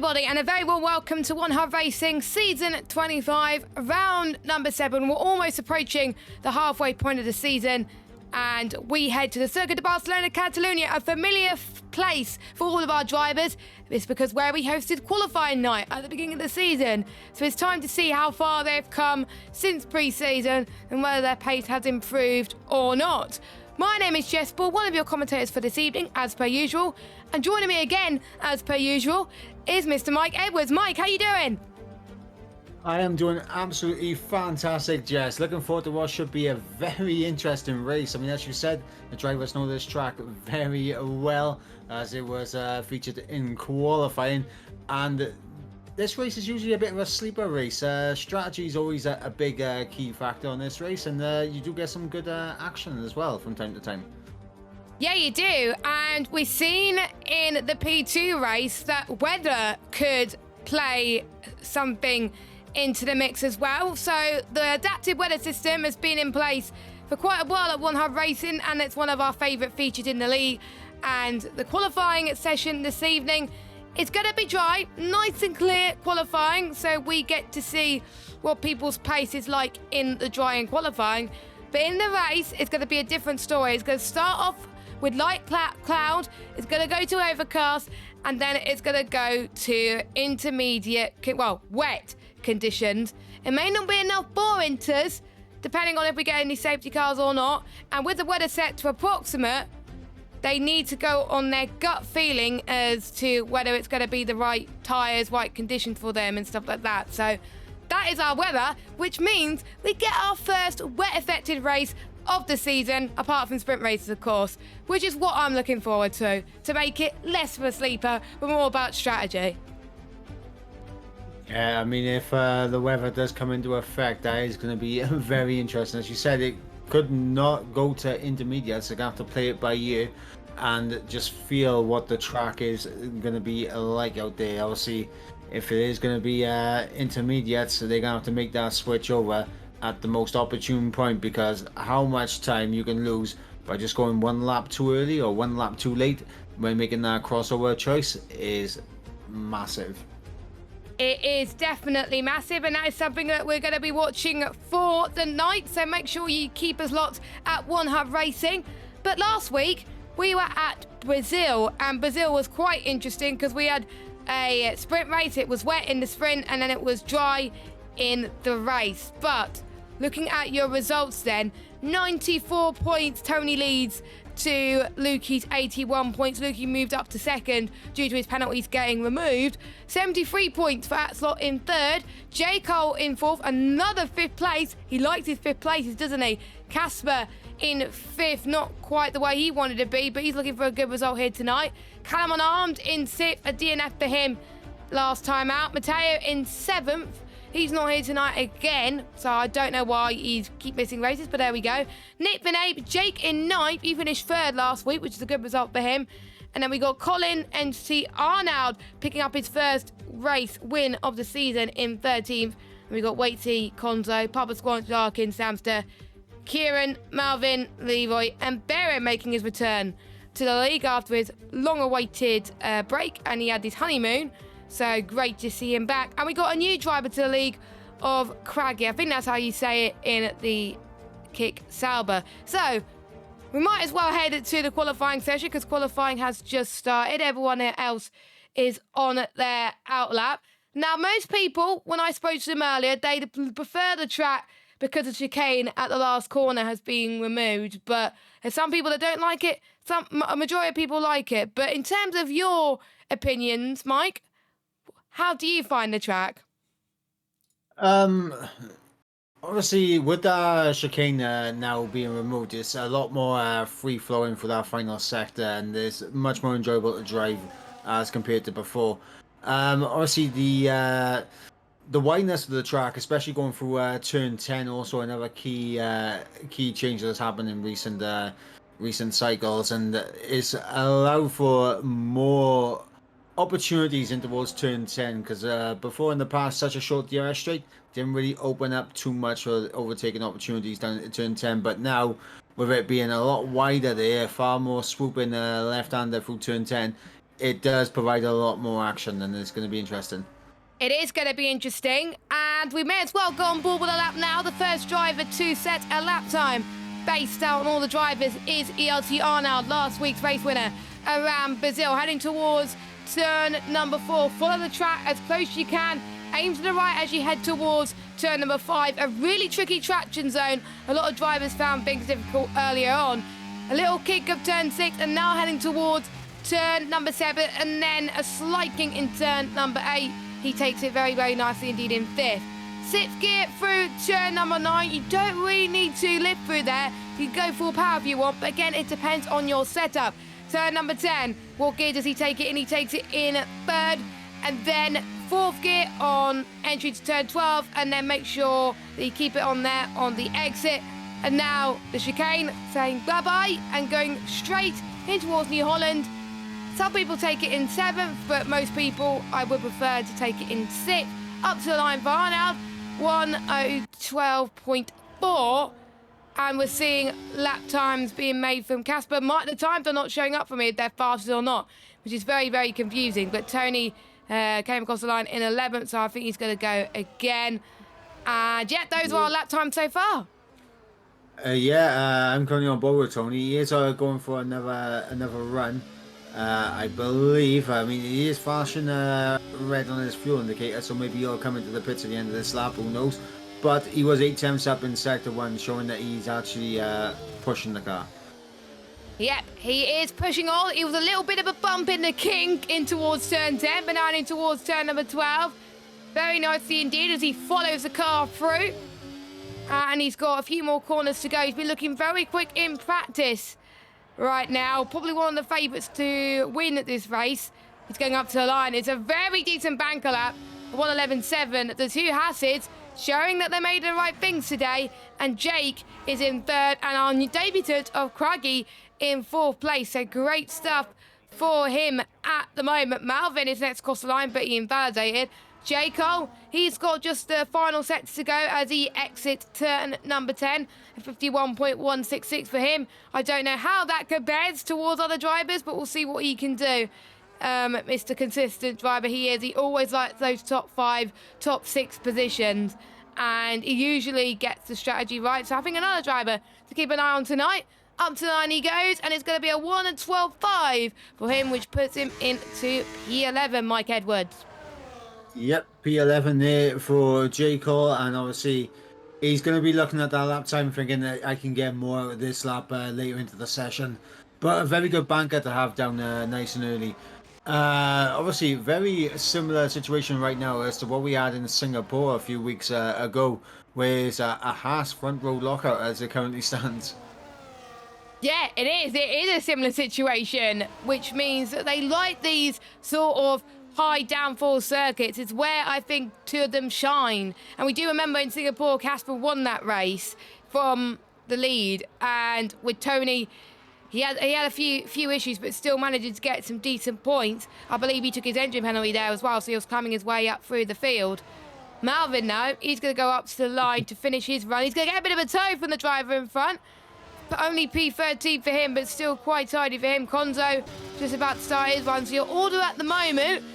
everybody, and a very warm welcome to One Hub Racing Season 25, round number 7. We're almost approaching the halfway point of the season, and we head to the Circuit de Barcelona, Catalonia, a familiar place for all of our drivers. It's because where we hosted qualifying night at the beginning of the season. So it's time to see how far they've come since pre-season and whether their pace has improved or not. My name is Jess Ball, one of your commentators for this evening, as per usual. And joining me again, as per usual, is Mr. Mike Edwards. Mike, how you doing? I am doing absolutely fantastic, Jess. Looking forward to what should be a very interesting race. I mean, as you said, the drivers know this track very well, as it was featured in qualifying. And this race is usually a bit of a sleeper race. Strategy is always a big key factor on this race, and you do get some good action as well from time to time. Yeah, you do. And we've seen in the P2 race that weather could play something into the mix as well. So the adaptive weather system has been in place for quite a while at One Hub Racing, and it's one of our favourite features in the league. And the qualifying session this evening, it's going to be dry, nice and clear qualifying, so we get to see what people's pace is like in the dry and qualifying. But in the race, it's going to be a different story. It's going to start off with light cloud, it's going to go to overcast, and then it's going to go to intermediate, well, wet conditions. It may not be enough inters, depending on if we get any safety cars or not. And with the weather set to approximate, they need to go on their gut feeling as to whether it's going to be the right tyres, right conditions for them and stuff like that. So that is our weather, which means we get our first wet-affected race of the season, apart from sprint races, of course, which is what I'm looking forward to make it less of a sleeper, but more about strategy. Yeah, I mean, if the weather does come into effect, that is going to be very interesting. As you said, it could not go to intermediates. They're going to have to play it by ear and just feel what the track is going to be like out there. Obviously, if it is going to be intermediates, they're going to have to make that switch over at the most opportune point, because how much time you can lose by just going one lap too early or one lap too late when making that crossover choice is massive. It is definitely massive, and that is something that we're going to be watching for the night, so make sure you keep us locked at One Hub Racing. But last week, we were at Brazil, and Brazil was quite interesting because we had a sprint race. It was wet in the sprint, and then it was dry in the race. But looking at your results then, 94 points Tony leads to Lukey's 81 points. Lukey moved up to second due to his penalties getting removed. 73 points for Atslot in third. J. Cole in fourth, another fifth place. He likes his fifth places, doesn't he? Casper in fifth, not quite the way he wanted to be, but he's looking for a good result here tonight. Callum Unarmed in sixth, a DNF for him last time out. Matteo in seventh. He's not here tonight again, so I don't know why he's keep missing races, but there we go. Nick Van Ape, Jake in ninth. He finished third last week, which is a good result for him. And then we got Colin Entity Arnold picking up his first race win of the season in 13th. And we got Waitsy, Konzo, Papa Squanch, Larkin, Samster, Kieran, Malvin, Leroy, and Barry making his return to the league after his long-awaited break, and he had his honeymoon. So great to see him back. And we got a new driver to the league of Craggy. I think that's how you say it in the Kick Sauber. So we might as well head to the qualifying session, because qualifying has just started. Everyone else is on their outlap. Now, most people, when I spoke to them earlier, they prefer the track because the chicane at the last corner has been removed. But there's some people that don't like it. A majority of people like it. But in terms of your opinions, Mike, how do you find the track? Obviously, with the chicane now being removed, it's a lot more free-flowing for that final sector, and it's much more enjoyable to drive as compared to before. Obviously, the wideness of the track, especially going through turn 10, also another key change that's happened in recent cycles, and it's allowed for more opportunities in towards turn 10, because before in the past, such a short DRS straight didn't really open up too much for overtaking opportunities down at turn 10. But now, with it being a lot wider there, far more swooping left-hander through turn 10, it does provide a lot more action, and it's going to be interesting. It is going to be interesting, and we may as well go on board with a lap now. The first driver to set a lap time based out on all the drivers is ELT Arnold, last week's race winner around Brazil, heading towards turn number 4. Follow the track as close as you can. Aim to the right as you head towards turn number 5. A really tricky traction zone. A lot of drivers found things difficult earlier on. A little kick of turn 6 and now heading towards turn number 7, and then a slight kink in turn number 8. He takes it very, very nicely indeed in 5th. 6th gear through turn number 9. You don't really need to lift through there. You can go full power if you want, but again, it depends on your setup. Turn number 10. What gear does he take it in? He takes it in 3rd, and then 4th gear on entry to turn 12, and then make sure that you keep it on there on the exit. And now the chicane, saying bye-bye and going straight in towards New Holland. Some people take it in 7th, but most people, I would prefer to take it in 6th. Up to the line for Arnold, 1:12.4. And we're seeing lap times being made from Casper. The times are not showing up for me if they're faster or not, which is very, very confusing. But Tony came across the line in 11th, so I think he's going to go again. And yeah, those are our lap times so far. I'm currently on board with Tony. He is going for another run. I believe. I mean, he is flashing red on his fuel indicator, so maybe he'll come into the pits at the end of this lap. Who knows? But he was 8 tenths up in sector 1, showing that he's actually pushing the car. Yep, he is pushing on. It was a little bit of a bump in the kink in towards turn 10, but now in towards turn number 12. Very nicely indeed as he follows the car through. And he's got a few more corners to go. He's been looking very quick in practice right now. Probably one of the favourites to win at this race. He's going up to the line. It's a very decent banker lap. 1:11.7. The two Hassids showing that they made the right things today. And Jake is in 3rd. And our new debutant of Craggy in 4th place. So great stuff for him at the moment. Malvin is next across the line, but he invalidated. J. Cole, he's got just the final sets to go as he exits turn number 10. 51.166 for him. I don't know how that compares towards other drivers, but we'll see what he can do. Mr. Consistent driver he is. He always likes those top 5, top 6 positions. And he usually gets the strategy right. So I think another driver to keep an eye on tonight. Up to the line he goes, and it's going to be a 1:12.5 for him, which puts him into P11, Mike Edwards. Yep, P11 there for J. Cole, and obviously he's going to be looking at that lap time thinking that I can get more out of this lap later into the session. But a very good banker to have down nice and early. Obviously, very similar situation right now as to what we had in Singapore a few weeks ago, where it's a Haas front row lockout as it currently stands. Yeah, it is. It is a similar situation, which means that they like these sort of high downforce circuits. It's where I think two of them shine. And we do remember in Singapore, Casper won that race from the lead. And with Tony, he had a few issues, but still managed to get some decent points. I believe he took his engine penalty there as well, so he was climbing his way up through the field. Malvin now, he's going to go up to the line to finish his run. He's going to get a bit of a tow from the driver in front. But only P13 for him, but still quite tidy for him. Konzo just about to start his run. So your order at the moment,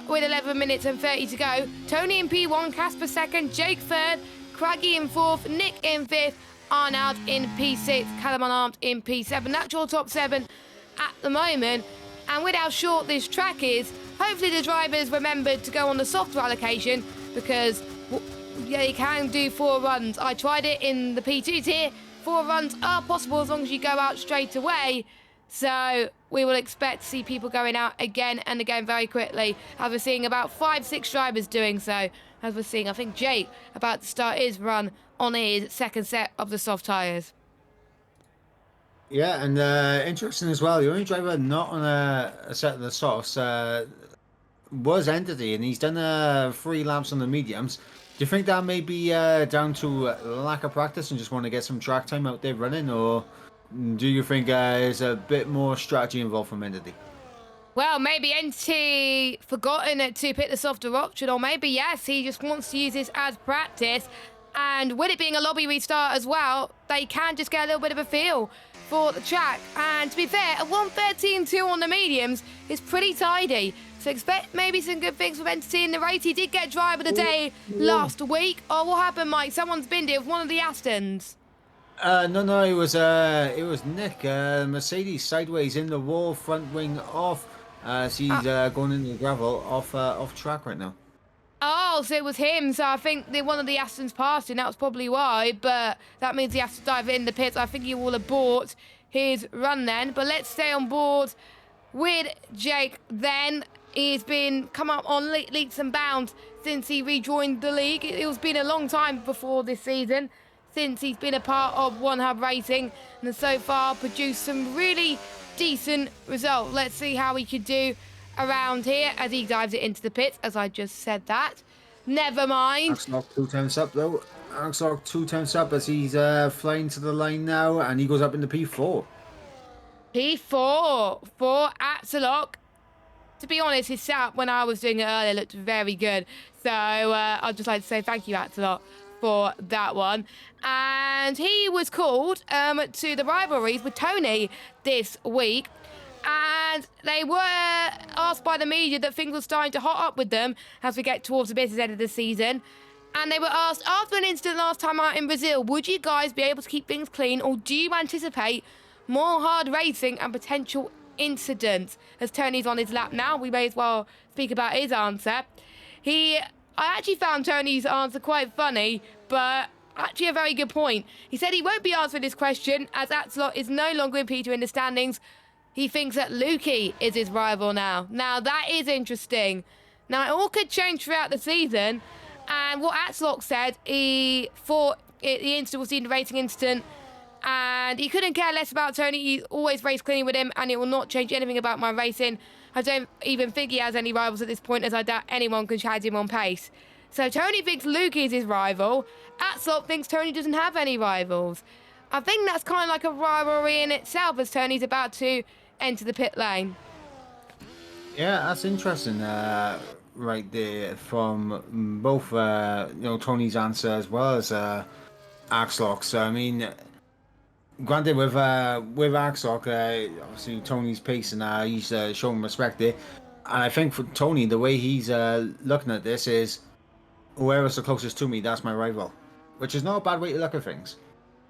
with 11 minutes and 30 to go. Tony in P1, Casper 2nd, Jake 3rd, Craggy in 4th, Nick in 5th, Arnold in P6, Callum Unarmed in P7. That's your top 7 at the moment. And with how short this track is, hopefully the drivers remembered to go on the software allocation, because they can do 4 runs. I tried it in the P2 tier. 4 runs are possible as long as you go out straight away. So we will expect to see people going out again and again very quickly, as we're seeing about 5-6 drivers doing so. As we're seeing, I think Jake about to start his run on his 2nd set of the soft tyres. Yeah, and interesting as well, the only driver not on a set of the softs was Entity, and he's done 3 laps on the mediums. Do you think that may be down to lack of practice and just want to get some track time out there running, or do you think there's a bit more strategy involved from Entity? Well, maybe Entity forgotten to pick the softer option, or maybe, yes, he just wants to use this as practice. And with it being a lobby restart as well, they can just get a little bit of a feel for the track. And to be fair, a 1:13.2 on the mediums is pretty tidy. So expect maybe some good things from NT in the race. He did get driver of the day last week. Oh, what happened, Mike? Someone's binned it with one of the Astons. No, it was Nick. Mercedes sideways in the wall, front wing off. She's going into the gravel off track right now. Oh, so it was him. So I think one of the Astons passed him. That was probably why. But that means he has to dive in the pits. I think he will abort his run then. But let's stay on board with Jake then. He's been come up on leaps and bounds since he rejoined the league. It's been a long time before this season since he's been a part of One Hub Racing and has so far produced some really decent results. Let's see how he could do around here as he dives it into the pits, as I just said that. Never mind. Axlock 2 times up though. Axlock 2 times up as he's flying to the line now, and he goes up into P4. P4 for Axlock. To be honest, his setup when I was doing it earlier looked very good. So I'd just like to say thank you, Axelot, for that one. And he was called to the rivalries with Tony this week. And they were asked by the media that things were starting to hot up with them as we get towards the business end of the season. And they were asked, after an incident last time out in Brazil, would you guys be able to keep things clean, or do you anticipate more hard racing and potential incidents? As Tony's on his lap now, we may as well speak about his answer. I actually found Tony's answer quite funny, but actually a very good point. He said he won't be answering this question as Axelot is no longer in P2 in the standings. He thinks that Lukey is his rival now. Now that is interesting. Now it all could change throughout the season, and what Axelot said, he thought the incident was the racing incident, and he couldn't care less about Tony. He always raced clean with him, and it will not change anything about my racing. I don't even think he has any rivals at this point, as I doubt anyone can challenge him on pace. So Tony thinks Luke is his rival. Axelot thinks Tony doesn't have any rivals. I think that's kind of like a rivalry in itself, as Tony's about to enter the pit lane. Yeah, that's interesting. Right there from both Tony's answer as well as Axelot's. So, I mean, granted with Axelot, obviously Tony's pace and he's showing respect there. And I think for Tony, the way he's looking at this is whoever's the closest to me, that's my rival, which is not a bad way to look at things.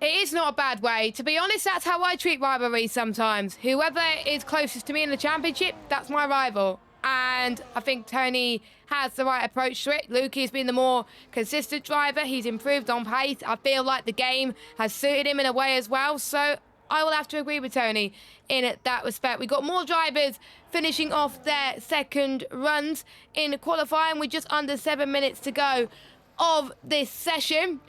It is not a bad way. To be honest, that's how I treat rivalries sometimes. Whoever is closest to me in the championship, that's my rival. And I think Tony has the right approach to it. Luke has been the more consistent driver. He's improved on pace. I feel like the game has suited him in a way as well. So I will have to agree with Tony in that respect. We've got more drivers finishing off their second runs in qualifying with just under 7 minutes to go of this session.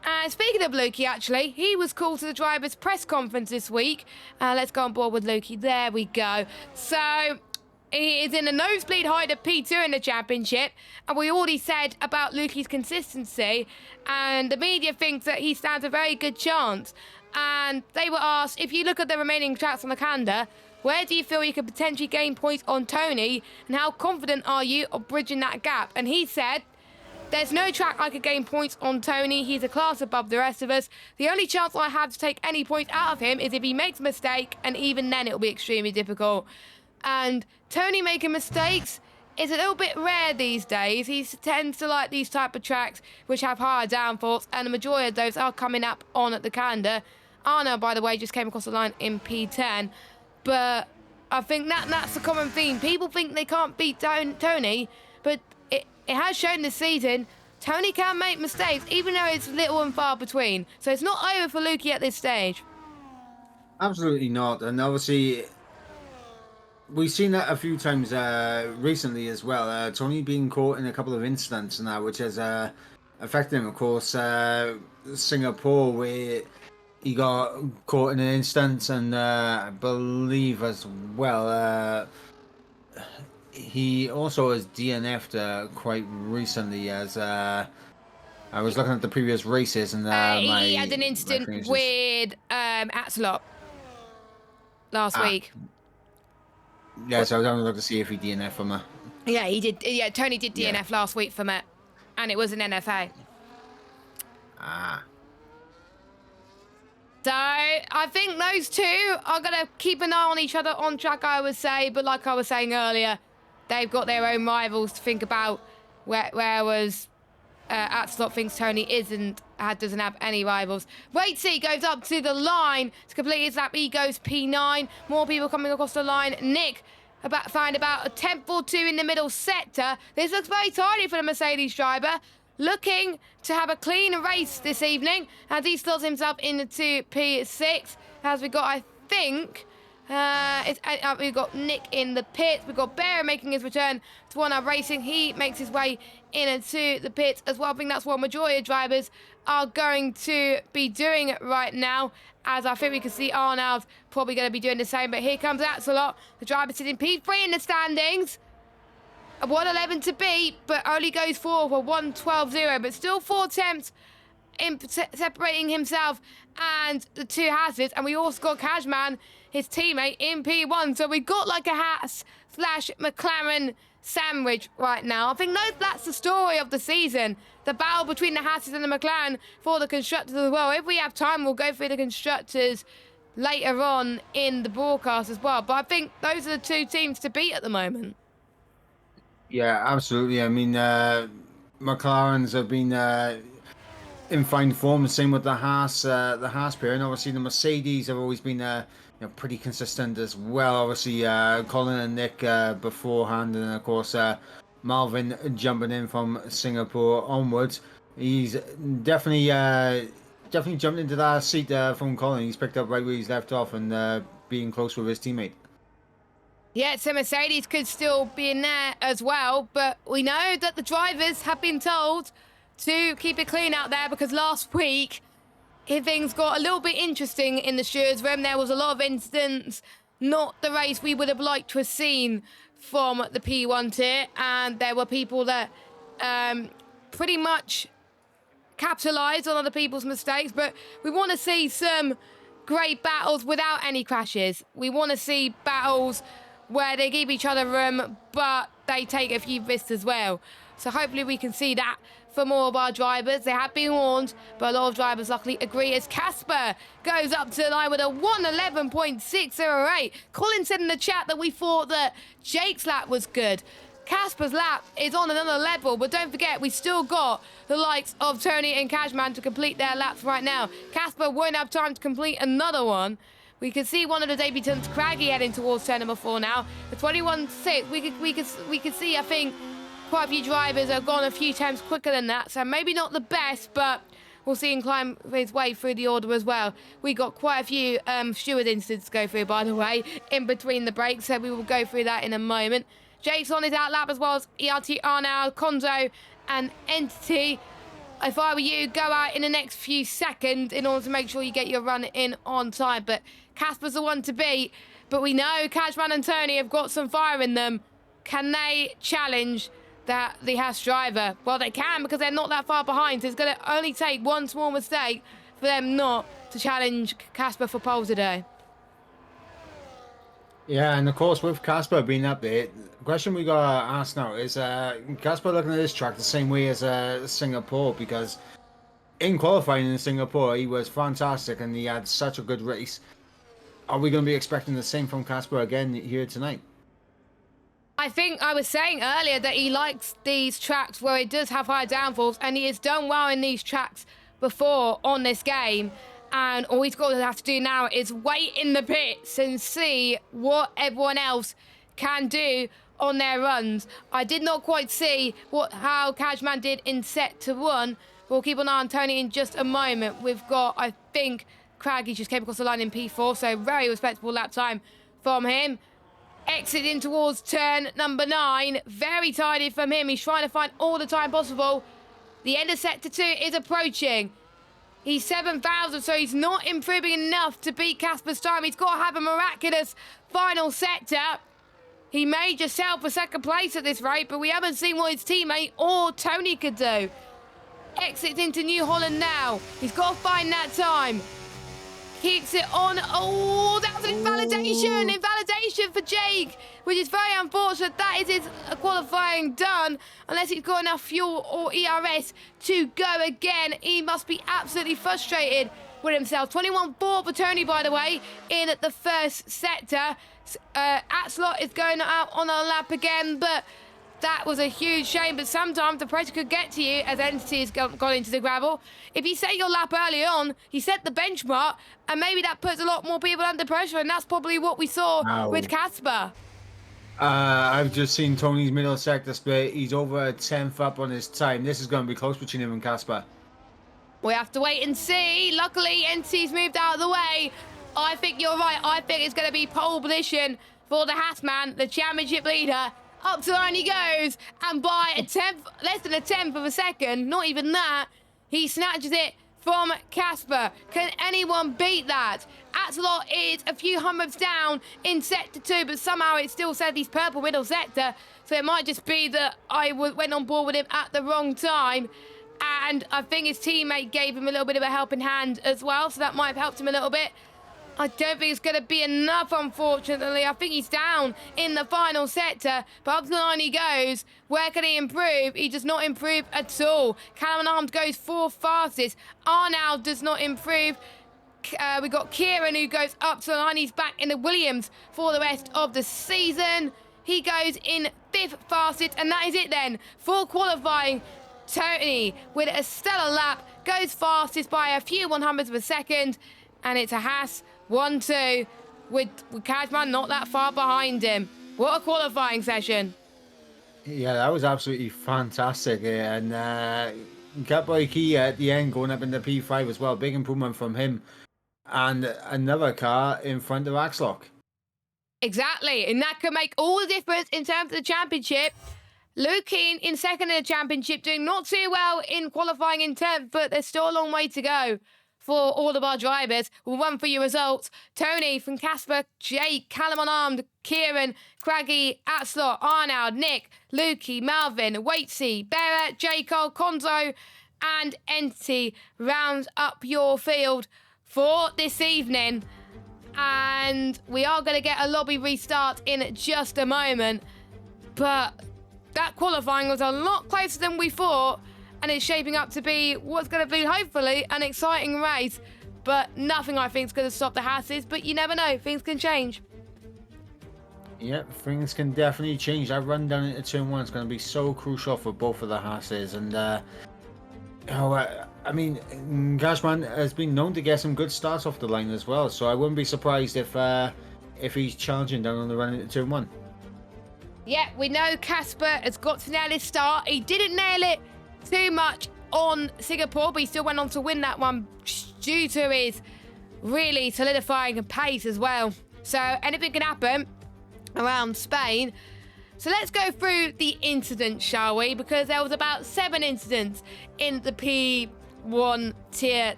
And speaking of Lukey, actually, he was called to the drivers' press conference this week. Let's go on board with Lukey. There we go. So he is in a nosebleed height of P2 in the championship. And we already said about Lukey's consistency. And the media thinks that he stands a very good chance. And they were asked, if you look at the remaining tracks on the calendar, where do you feel you could potentially gain points on Tony? And how confident are you of bridging that gap? And he said, there's no track I could gain points on Tony. He's a class above the rest of us. The only chance I have to take any points out of him is if he makes a mistake, and even then it'll be extremely difficult. And Tony making mistakes is a little bit rare these days. He tends to like these type of tracks which have higher downforce, and the majority of those are coming up on the calendar. Arno, by the way, just came across the line in P10. But I think that's the common theme. People think they can't beat Tony, but it has shown this season, Tony can make mistakes, even though it's little and far between. So it's not over for Lukey at this stage. Absolutely not. And obviously, we've seen that a few times recently as well. Tony being caught in a couple of incidents now, which has affected him. Of course, Singapore, where he got caught in an instance, and I believe as well, he also has DNF'd quite recently, as I was looking at the previous races, and he had an incident with Axelot last week. Yeah, so I was having a look to see if he DNF'd from her. Yeah, he did. Yeah, Tony did DNF last week from it, and it was an NFA. So I think those two are going to keep an eye on each other on track, I would say. But like I was saying earlier, they've got their own rivals to think about. Whereas Atslot thinks Tony doesn't have any rivals. Waitsy goes up to the line to complete his lap. He goes P9. More people coming across the line. Nick find about a tenth or two in the middle sector. This looks very tidy for the Mercedes driver. Looking to have a clean race this evening as he slots himself into P6. As we got, I think, we've got Nick in the pits. We've got Bear making his return to One Up Racing. He makes his way into the pits as well. I think that's what majority of drivers are going to be doing right now, as I think we can see Arnold's probably going to be doing the same. But here comes Axelot, the driver sitting P3 in the standings. A 1:11 to beat, but only goes forward for 1:12.0, but still 4 attempts in separating himself and the two Hazards. And we also got Cashman, his teammate, in P1. So we got like a Haas/McLaren sandwich right now. I think that's the story of the season. The battle between the Hasses and the McLaren for the constructors as well. If we have time, we'll go through the constructors later on in the broadcast as well. But I think those are the two teams to beat at the moment. Yeah, absolutely. I mean, McLarens have been in fine form. Same with the Haas pair, and obviously the Mercedes have always been pretty consistent as well. Obviously, Colin and Nick beforehand, and of course Malvin jumping in from Singapore onwards. He's definitely jumped into that seat from Colin. He's picked up right where he's left off and being close with his teammate. Yeah, so Mercedes could still be in there as well, but we know that the drivers have been told to keep it clean out there, because last week things got a little bit interesting in the stewards' room. There was a lot of incidents, not the race we would have liked to have seen from the P1 tier, and there were people that pretty much capitalised on other people's mistakes. But we want to see some great battles without any crashes. We want to see battles where they give each other room, but they take a few risks as well. So hopefully we can see that for more of our drivers. They have been warned, but a lot of drivers luckily agree, as Casper goes up to the line with a 1:11.608. Colin said in the chat that we thought that Jake's lap was good. Casper's lap is on another level, but don't forget, we still got the likes of Tony and Cashman to complete their laps right now. Casper won't have time to complete another one. We can see one of the debutants, Craggy, heading towards turn number 4 now. The 21.6, we could see, I think, quite a few drivers have gone a few times quicker than that. So maybe not the best, but we'll see him climb his way through the order as well. We got quite a few steward incidents to go through, by the way, in between the breaks. So we will go through that in a moment. Jake's on his outlap, as well as ERT Arnold, Konzo, and Entity. If I were you, go out in the next few seconds in order to make sure you get your run in on time. But Casper's the one to beat. But we know Cashman and Tony have got some fire in them. Can they challenge the Haas driver? Well, they can, because they're not that far behind. So it's going to only take one small mistake for them not to challenge Casper for pole today. Yeah, and of course, with Casper being up there, the question we got to ask now is, Casper looking at this track the same way as Singapore? Because in qualifying in Singapore, he was fantastic and he had such a good race. Are we going to be expecting the same from Casper again here tonight? I think I was saying earlier that he likes these tracks where it does have high downfalls, and he has done well in these tracks before on this game. And all he's got to have to do now is wait in the pits and see what everyone else can do on their runs. I did not quite see how Cashman did in set 1. We'll keep an eye on Tony in just a moment. We've got, I think, Craggy just came across the line in P4, so very respectable lap time from him. Exit in towards turn number 9. Very tidy from him. He's trying to find all the time possible. The end of sector 2 is approaching. He's 7,000, so he's not improving enough to beat Casper's time. He's got to have a miraculous final sector. He may just settle for second place at this rate, but we haven't seen what his teammate or Tony could do. Exits into New Holland now. He's got to find that time. Keeps it on. Oh, that was an invalidation. Invalidation for Jake, which is very unfortunate. That is his qualifying done, unless he's got enough fuel or ERS to go again. He must be absolutely frustrated with himself. 21-4 for Tony, by the way, in the first sector. Axelot is going out on a lap again, but that was a huge shame. But sometimes the pressure could get to you as Entity has gone into the gravel. If you set your lap early on, you set the benchmark, and maybe that puts a lot more people under pressure, and that's probably what we saw with Casper. I've just seen Tony's middle sector split. He's over a 10th up on his time. This is going to be close between him and Casper. We have to wait and see. Luckily, NC's moved out of the way. I think you're right. I think it's going to be pole position for the Hassman, the championship leader. Up to line he goes, and by less than a tenth of a second, not even that, he snatches it from Casper. Can anyone beat that? Axelot is a few hundredths down in sector 2, but somehow it still said he's purple middle sector, so it might just be that I went on board with him at the wrong time, and I think his teammate gave him a little bit of a helping hand as well, so that might have helped him a little bit. I don't think it's going to be enough, unfortunately. I think he's down in the final sector, but up the line he goes. Where can he improve? He does not improve at all. Callum Arms goes 4th fastest. Arnold does not improve. We got Kieran, who goes up to the line. He's back in the Williams for the rest of the season. He goes in 5th fastest, and that is it then. For qualifying, Tony, with a stellar lap, goes fastest by a few 100ths of a second, and it's a Haas 1-2 with Kajman not that far behind him. What a qualifying session. Yeah, that was absolutely fantastic. And Catboy Key at the end going up in the P5 as well. Big improvement from him. And another car in front of Axlock. Exactly, and that could make all the difference in terms of the championship. Luke Keane in second in the championship, doing not too well in qualifying in 10th, but there's still a long way to go for all of our drivers. We'll run for your results. Tony from Casper, Jake, Callum Unarmed, Kieran, Craggy, Axelot, Arnold, Nick, Lukey, Malvin, Waitsy, Barrett, J. Cole, Konzo, and Entity rounds up your field for this evening. And we are going to get a lobby restart in just a moment. But that qualifying was a lot closer than we thought. And it's shaping up to be what's going to be, hopefully, an exciting race. But nothing, I think, is going to stop the Hasses. But you never know. Things can change. Yep, things can definitely change. That run down into turn 1 is going to be so crucial for both of the Hasses. And, I mean, Cashman has been known to get some good starts off the line as well. So I wouldn't be surprised if he's challenging down on the run into turn 1. Yeah, we know Casper has got to nail his start. He didn't nail it too much on Singapore, but he still went on to win that one due to his really solidifying pace as well. So anything can happen around Spain. So let's go through the incidents, shall we? Because there was about 7 incidents in the P1 tier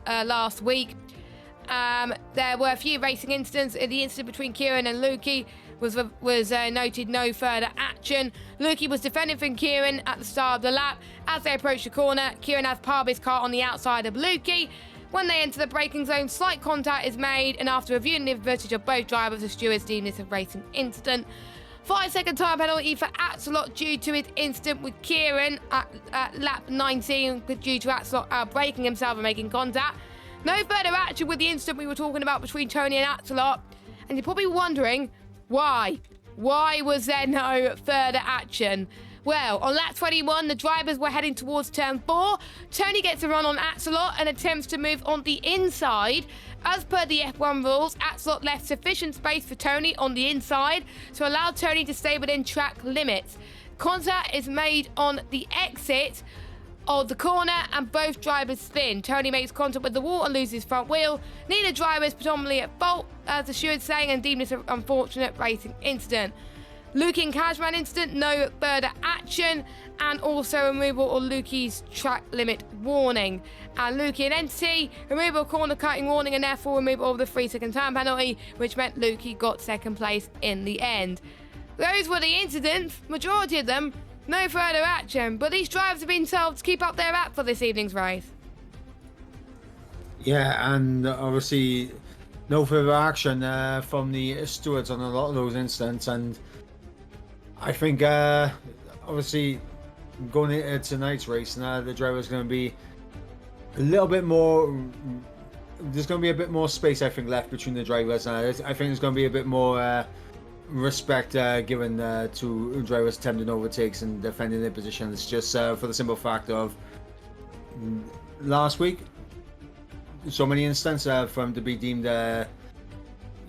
last week. There were a few racing incidents. The incident between Kieran and Lukey was noted no further action. Lukey was defending from Kieran at the start of the lap. As they approached the corner, Kieran has parked his car on the outside of Lukey. When they enter the braking zone, slight contact is made, and after reviewing the footage of both drivers, the stewards deemed this a racing incident. 5-second time penalty for Axelot due to his incident with Kieran at lap 19 due to Axelot braking himself and making contact. No further action with the incident we were talking about between Tony and Axelot. And you're probably wondering, why? Why was there no further action? Well, on lap 21, the drivers were heading towards turn 4. Tony gets a run on Axelot and attempts to move on the inside. As per the F1 rules, Axelot left sufficient space for Tony on the inside to allow Tony to stay within track limits. Contact is made on the exit of the corner and both drivers spin. Tony makes contact with the wall and loses front wheel. Neither driver is predominantly at fault, as the steward's saying, and deemed this an unfortunate racing incident. Luke and Cashman incident, no further action, and also removal of Lukey's track limit warning. And Lukey and Entity, removal of corner cutting warning, and therefore removal of the 3-second time penalty, which meant Lukey got second place in the end. Those were the incidents, majority of them. No further action, but these drivers have been told to keep up their act for this evening's race. Yeah, and obviously no further action from the stewards on a lot of those incidents, and I think obviously going into tonight's race, now the driver's going to be a little bit more there's going to be a bit more space, I think, left between the drivers. I think there's going to be a bit more respect given to drivers attempting overtakes and defending their positions, just for the simple fact of last week, so many instances for him to be deemed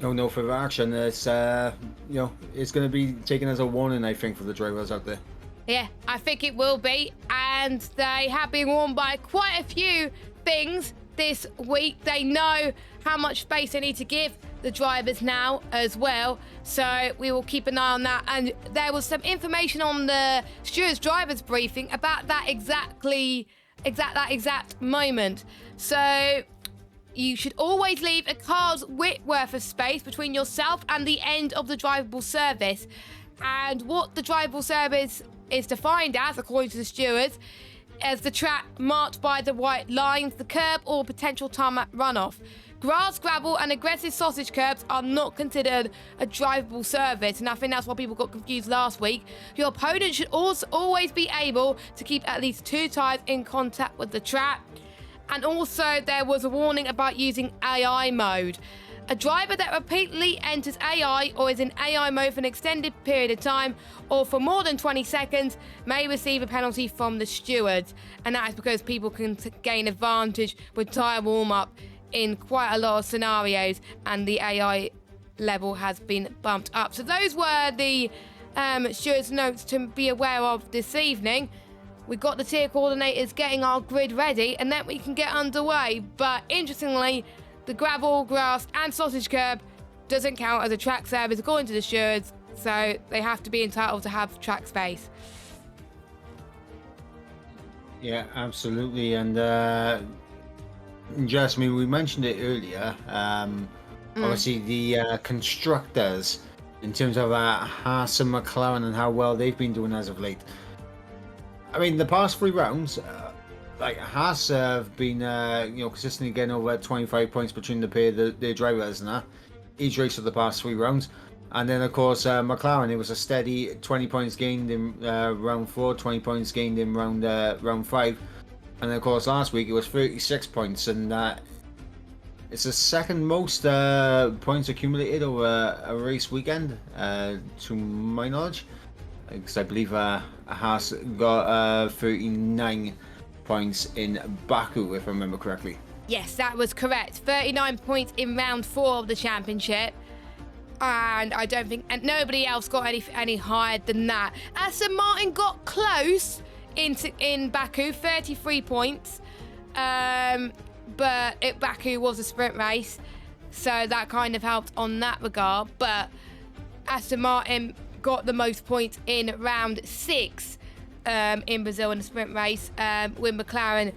no further action. It's it's going to be taken as a warning, I think, for the drivers out there. Yeah, I think it will be, and they have been warned by quite a few things this week. They know how much space they need to give the drivers now as well, so we will keep an eye on that. And there was some information on the stewards drivers briefing about that exact moment. So you should always leave a car's width worth of space between yourself and the end of the drivable surface. And what the drivable surface is defined as, according to the stewards, as the track marked by the white lines, the curb or potential tarmac runoff. Grass, gravel and aggressive sausage curbs are not considered a drivable surface, and I think that's why people got confused last week. Your opponent should also always be able to keep at least 2 tyres in contact with the track. And also there was a warning about using AI mode. A driver that repeatedly enters AI or is in AI mode for an extended period of time or for more than 20 seconds may receive a penalty from the stewards. And that is because people can gain advantage with tyre warm-up in quite a lot of scenarios, and the AI level has been bumped up. So those were the stewards' notes to be aware of this evening. We've got the tier coordinators getting our grid ready, and then we can get underway. But interestingly, the gravel, grass and sausage curb doesn't count as a track surface according to the stewards, so they have to be entitled to have track space. Yeah, absolutely. And Jasmine, we mentioned it earlier. Obviously, the constructors, in terms of Haas and McLaren and how well they've been doing as of late. I mean, the past 3 rounds, Haas have been, consistently getting over 25 points between the pair of their drivers and that, each race of the past 3 rounds. And then, of course, McLaren, it was a steady 20 points gained in round 4, 20 points gained in round 5. And then, of course, last week it was 36 points, and it's the second most points accumulated over a race weekend, to my knowledge. Because I believe Haas got 39 points in Baku, if I remember correctly. Yes, that was correct. 39 points in round 4 of the championship. And I don't think, and nobody else got any higher than that. Aston Martin got close in Baku, 33 points. But Baku was a sprint race, so that kind of helped on that regard. But Aston Martin got the most points in round 6 in Brazil in the sprint race, with McLaren.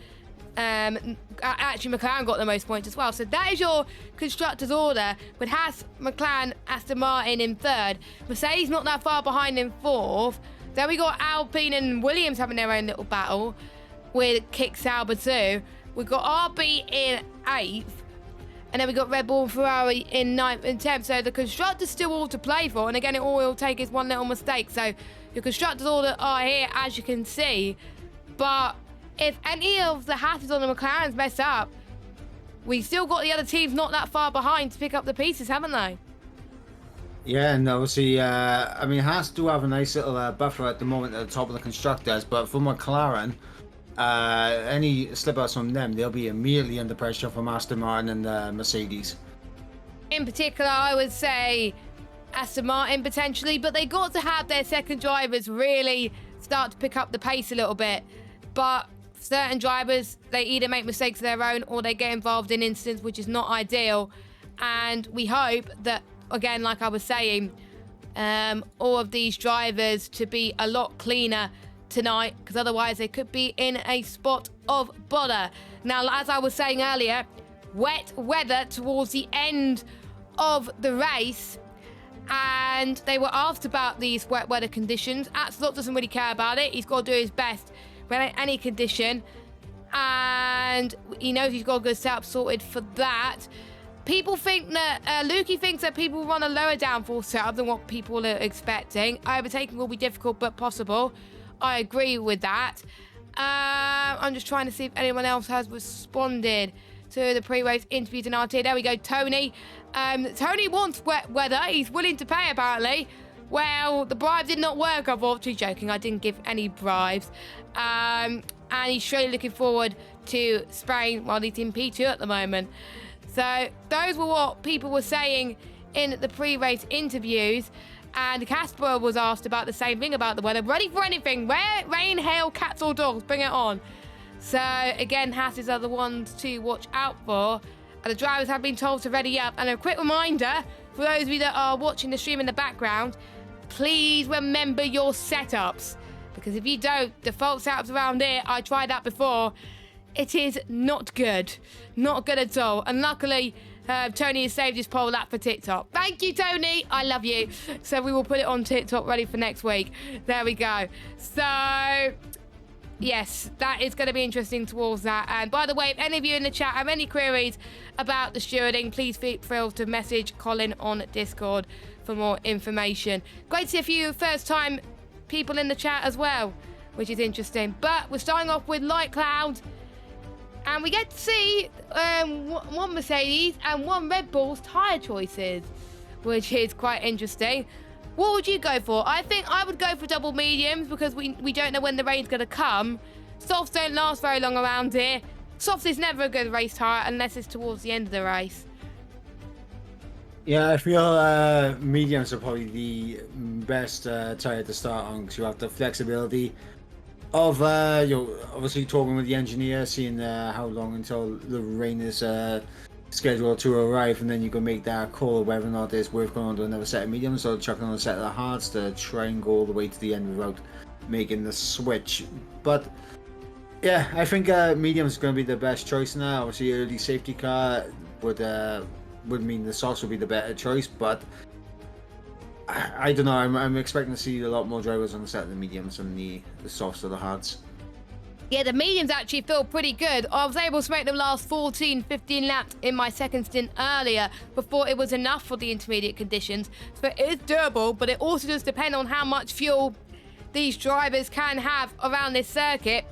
Actually, McLaren got the most points as well. So that is your constructors' order, with Haas, McLaren, Aston Martin in 3rd. Mercedes not that far behind in 4th. Then we got Alpine and Williams having their own little battle with Kick Sauber too. We got RB in 8th. And then we got Red Bull and Ferrari in 9th and 10th. So the constructors still all to play for. And again, all it'll take is one little mistake. So your constructors order are here, as you can see. But if any of the Haas or the McLarens mess up, we still got the other teams not that far behind to pick up the pieces, haven't they? Yeah, and obviously, Haas do have a nice little buffer at the moment at the top of the constructors. But for McLaren, any slip-ups from them, they'll be immediately under pressure from Aston Martin and Mercedes. In particular, I would say Aston Martin potentially, but they got to have their second drivers really start to pick up the pace a little bit. But certain drivers, they either make mistakes of their own or they get involved in incidents, which is not ideal. And we hope that, again, like I was saying, all of these drivers to be a lot cleaner tonight, because otherwise they could be in a spot of bother. Now, as I was saying earlier, wet weather towards the end of the race, and they were asked about these wet weather conditions. Axelot doesn't really care about it. He's got to do his best with any condition, and he knows he's got a good setup sorted for that. People think that Lukey thinks that people run a lower downforce setup than what people are expecting. Overtaking will be difficult but possible. I agree with that. I'm just trying to see if anyone else has responded to the pre-race interviews in RT. There we go, Tony. Tony wants wet weather. He's willing to pay, apparently. Well, the bribes did not work, unfortunately. Joking, I didn't give any bribes. And he's surely looking forward to Spain while he's in P2 at the moment. So those were what people were saying in the pre-race interviews. And Casper was asked about the same thing about the weather. Ready for anything. Rain, hail, cats or dogs. Bring it on. So, again, Hasses are the ones to watch out for. And the drivers have been told to ready up. And a quick reminder, for those of you that are watching the stream in the background, please remember your setups. Because if you don't, default setups around here, I tried that before, it is not good. Not good at all. And luckily, Tony has saved his pole lap for TikTok. Thank you, Tony. I love you. So we will put it on TikTok ready for next week. There we go. So, yes, that is going to be interesting towards that. And by the way, if any of you in the chat have any queries about the stewarding, please feel free to message Colin on Discord for more information. Great to see a few first-time people in the chat as well, which is interesting. But we're starting off with light clouds. And we get to see one Mercedes and one Red Bull's tyre choices, which is quite interesting. What would you go for? I think I would go for double mediums because we don't know when the rain's going to come. Softs don't last very long around here. Softs is never a good race tyre unless it's towards the end of the race. Yeah, I feel mediums are probably the best tyre to start on because you have the flexibility of obviously talking with the engineer, seeing how long until the rain is scheduled to arrive, and then you can make that call whether or not it's worth going on to another set of mediums or chucking on a set of the hards to try and go all the way to the end without making the switch. But yeah, I think mediums is going to be the best choice now. Obviously, early safety car would mean the softs would be the better choice, but I don't know. I'm expecting to see a lot more drivers on the set of the mediums than the softs or the hards. Yeah, the mediums actually feel pretty good. I was able to make them last 14, 15 laps in my second stint earlier before it was enough for the intermediate conditions. So it is doable, but it also does depend on how much fuel these drivers can have around this circuit.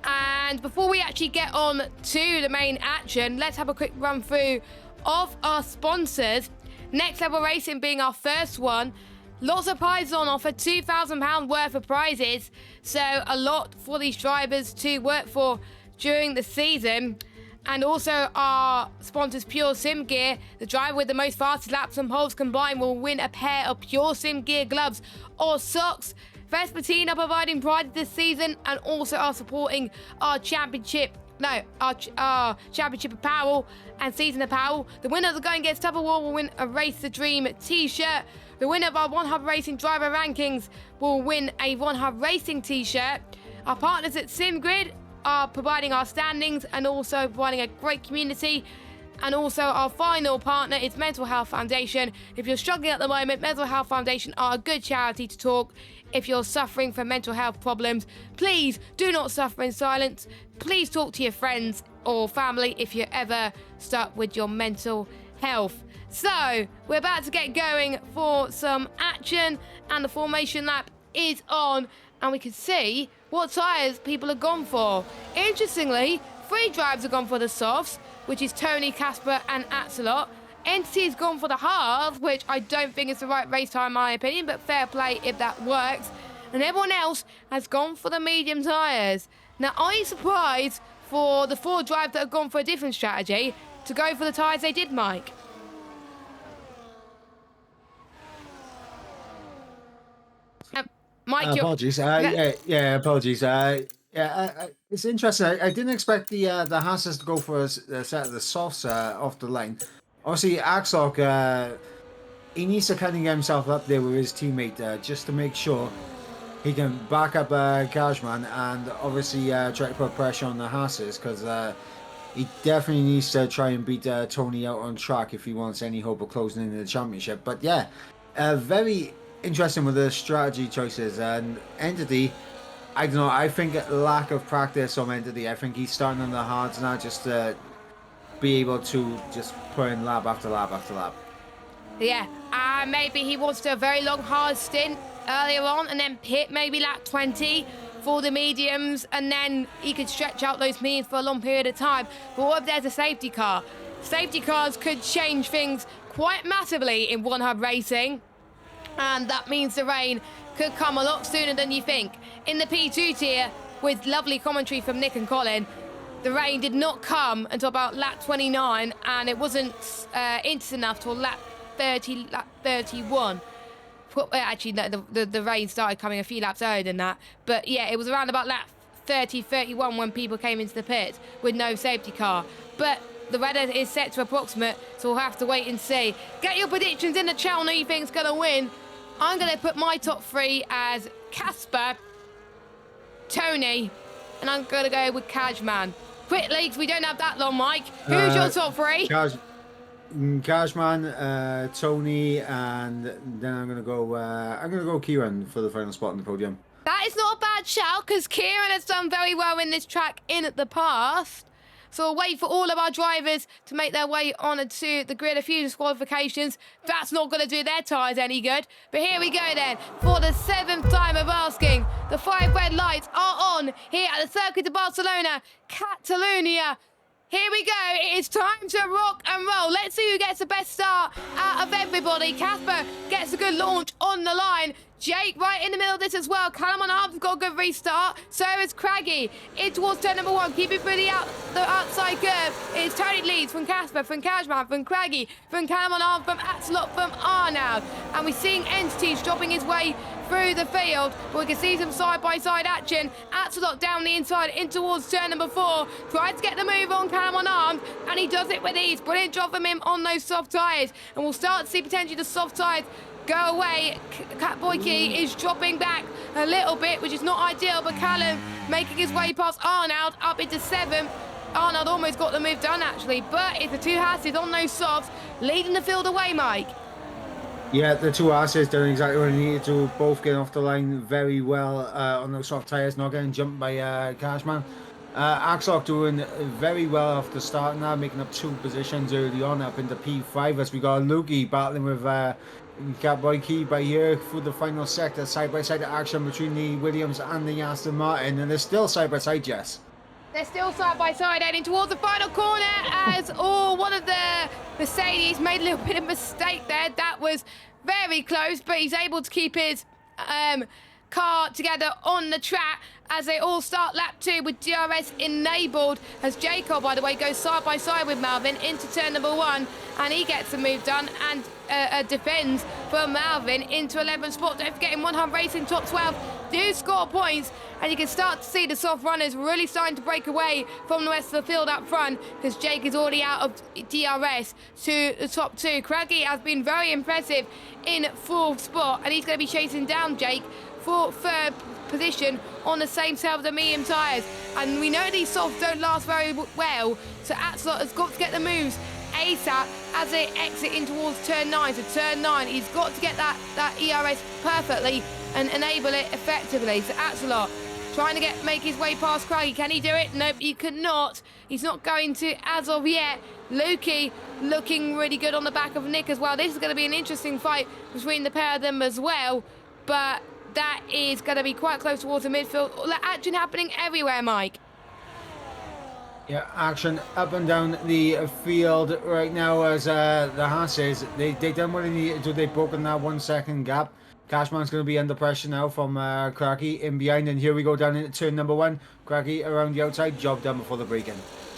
And before we actually get on to the main action, let's have a quick run through of our sponsors. Next Level Racing being our first one. Lots of prizes on offer, £2,000 worth of prizes. So a lot for these drivers to work for during the season. And also our sponsors Pure Sim Gear. The driver with the most fastest laps and poles combined will win a pair of Pure Sim Gear gloves or socks. Vespertine are providing prizes this season and also are supporting our championship apparel and season apparel. The winner of the Going Gets Tougher War will win a Race the Dream t-shirt. The winner of our One Hub Racing driver rankings will win a One Hub Racing t-shirt. Our partners at SimGrid are providing our standings and also providing a great community. And also our final partner is Mental Health Foundation. If you're struggling at the moment, Mental Health Foundation are a good charity to talk. If you're suffering from mental health problems, please do not suffer in silence. Please talk to your friends or family if you're ever stuck with your mental health. So, we're about to get going for some action and the formation lap is on and we can see what tyres people have gone for. Interestingly, 3 drivers have gone for the softs, which is Tony, Casper and Axelot. Entity has gone for the hards, which I don't think is the right race tyre in my opinion, but fair play if that works. And everyone else has gone for the medium tyres. Now, are you surprised for the 4 drivers that have gone for a different strategy to go for the tyres they did, Mike? Mike, apologies. Apologies. It's interesting. I didn't expect the Hasses to go for a set of the softs off the line. Obviously, Axel, he needs to kind of get himself up there with his teammate just to make sure he can back up Gajman and obviously try to put pressure on the Hasses because he definitely needs to try and beat Tony out on track if he wants any hope of closing in the championship. But yeah, very interesting with the strategy choices and Entity. I don't know. I think lack of practice on Entity. I think he's starting on the hards now just to be able to just put in lap after lap after lap. Yeah, maybe he wants to do a very long hard stint earlier on and then pit maybe lap 20 for the mediums, and then he could stretch out those mediums for a long period of time. But what if there's a safety car? Safety cars could change things quite massively in one hub racing, and that means the rain could come a lot sooner than you think. In the P2 tier, with lovely commentary from Nick and Colin, the rain did not come until about lap 29, and it wasn't instant enough till lap 30, lap 31. Actually, no, the rain started coming a few laps earlier than that. But yeah, it was around about lap 30, 31 when people came into the pit with no safety car. But the weather is set to approximate, so we'll have to wait and see. Get your predictions in the channel who you think's going to win. I'm going to put my top three as Casper, Tony, and I'm going to go with Cashman. Quickly, because we don't have that long, Mike. Who's your top three? Cashman, Tony, and then I'm gonna go Kieran for the final spot on the podium. That is not a bad shout, because Kieran has done very well in this track in the past. So we'll wait for all of our drivers to make their way on to the grid of future qualifications. That's not going to do their tyres any good. But here we go then. For the 7th time of asking, the 5 red lights are on here at the Circuit of Barcelona, Catalonia. Here we go. It is time to rock and roll. Let's see who gets the best start out of everybody. Casper gets a good launch on the line. Jake right in the middle of this as well. Callum on arms got a good restart. So is Craggy. In towards turn number 1. Keep it through the outside curve. It's Tony leads from Casper, from Cashman, from Craggy, from Callum on arms, from Axelot, from Arnoud. And we're seeing Entities dropping his way through the field. But we can see some side-by-side action. Axelot down the inside in towards turn number 4. Tries to get the move on Callum on arms. And he does it with ease. Brilliant job from him on those soft tyres. And we'll start to see potentially the soft tyres go away. Catboy Key is dropping back a little bit, which is not ideal, but Callum making his way past Arnoud up into 7th. Arnoud almost got the move done actually, but it's the two Hasses on those softs leading the field away, Mike. Yeah, the two Hasses doing exactly what they needed to, both getting off the line very well on those soft tyres, not getting jumped by Cashman. Axlock doing very well off the start now, making up 2 positions early on up into P5 as we got Lukey battling with Catboy Key by here for the final sector, side-by-side action between the Williams and the Aston Martin, and they're still side-by-side, Jess. They're still side-by-side heading towards the final corner as one of the Mercedes made a little bit of mistake there. That was very close, but he's able to keep his car together on the track as they all start lap 2 with DRS enabled, as Jacob, by the way, goes side by side with Malvin into turn number 1, and he gets the move done and defends for Malvin into 11th spot. Don't forget, in 100 Racing top 12 do score points, and you can start to see the soft runners really starting to break away from the rest of the field up front, because Jake is already out of DRS to the top 2. Craggy has been very impressive in 4th spot, and he's going to be chasing down Jake for 3rd position on the same set of the medium tyres. And we know these softs don't last very well, so Axelot has got to get the moves ASAP as they exit in towards turn 9. So turn 9, he's got to get that ERS perfectly and enable it effectively. So Axelot trying to make his way past Craigie. Can he do it? Nope, he cannot. He's not going to as of yet. Lukey looking really good on the back of Nick as well. This is going to be an interesting fight between the pair of them as well, but that is going to be quite close towards the midfield. Action happening everywhere, Mike. Yeah, action up and down the field right now as the Hasses, they done what they needed to do. They've broken that 1 second gap. Cashman's going to be under pressure now from Cracky in behind, and here we go down into turn number 1. Cracky around the outside, job done before the break-in.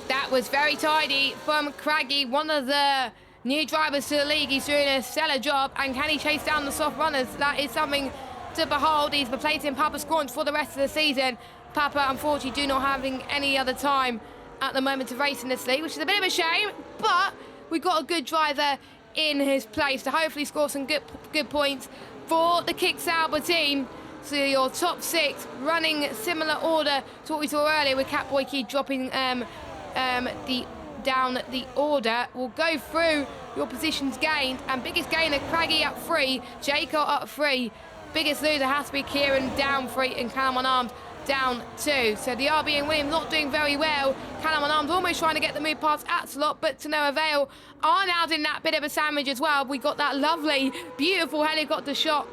That was very tidy from Craggy, one of the new drivers to the league. He's doing a stellar job, and can he chase down the soft runners? That is something to behold. He's replacing Papa Scorch for the rest of the season. Papa, unfortunately, do not having any other time at the moment to race in this league, which is a bit of a shame, but we've got a good driver in his place to hopefully score some good points for the Kick Sauber team. So your top 6 running similar order to what we saw earlier, with Catboy Key dropping down the order. We'll go through your positions gained, and biggest gainer Craggy up 3, Jacob up 3. Biggest loser has to be Kieran down 3 and Callum on arms down 2. So the RB and Williams not doing very well. Callum on arms almost trying to get the move past Axelot, but to no avail. Arnoud in that bit of a sandwich as well. We got that lovely, beautiful helicopter shot,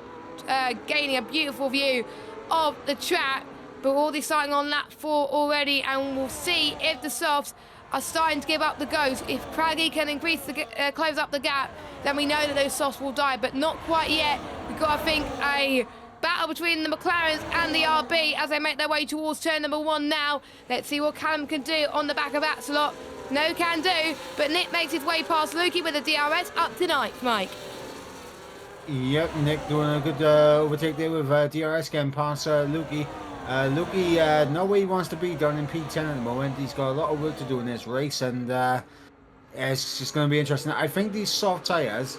gaining a beautiful view of the track. but we're already starting on lap 4 already, and we'll see if the softs are starting to give up the ghost. If Craggy can increase the close up the gap, then we know that those softs will die, but not quite yet. We've got, I think, a battle between the McLarens and the RB as they make their way towards turn number 1 now. Let's see what Callum can do on the back of Axelot. No can do, but Nick makes his way past Lukey with the DRS up to 9th, Mike. Yep, Nick doing a good overtake there with DRS getting past Lukey. Lukey, not where he wants to be down in P10 at the moment. He's got a lot of work to do in this race, and it's just going to be interesting. I think these soft tyres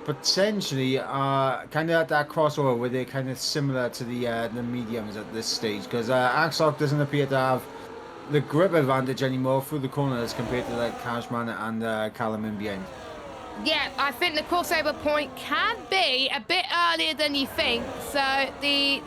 potentially are kind of at that crossover where they're kind of similar to the mediums at this stage, because Axelot doesn't appear to have the grip advantage anymore through the corners compared to like Cashman and Callum in behind. Yeah, I think the crossover point can be a bit earlier than you think. So the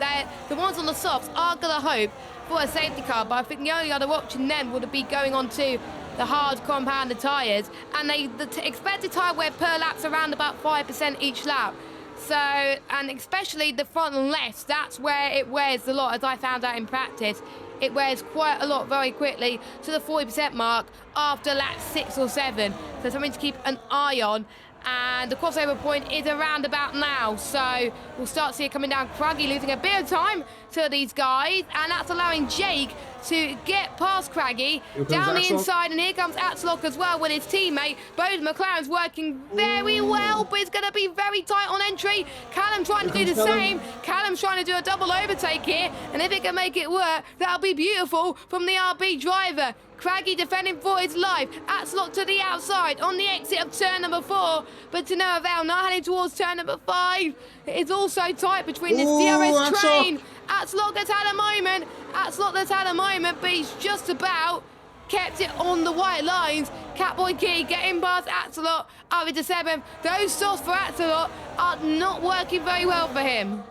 ones on the softs are going to hope for a safety car, but I think the only other option then would be going on to the hard compounded tyres, and the expected tyre wear per lap's around about 5% each lap. So, and especially the front and left, that's where it wears a lot, as I found out in practice. It wears quite a lot very quickly to the 40% mark after lap 6 or 7. So something to keep an eye on. And the crossover point is around about now. So we'll start to see it coming down. Craggy losing a bit of time to these guys. And that's allowing Jake to get past Craggy down the inside. And here comes Axelot as well with his teammate. Both McLaren's working very well, but it's going to be very tight on entry. Callum trying to do the same. Callum's trying to do a double overtake here. And if it can make it work, that'll be beautiful from the RB driver. Craggy defending for his life. Axelot to the outside on the exit of turn number 4. But to no avail, now heading towards turn number 5. It is also tight between this DRS train. Axelot has had a moment. Axelot has had a moment, but he's just about kept it on the white lines. Catboy Key getting past Axelot up into 7th. Those softs for Axelot are not working very well for him.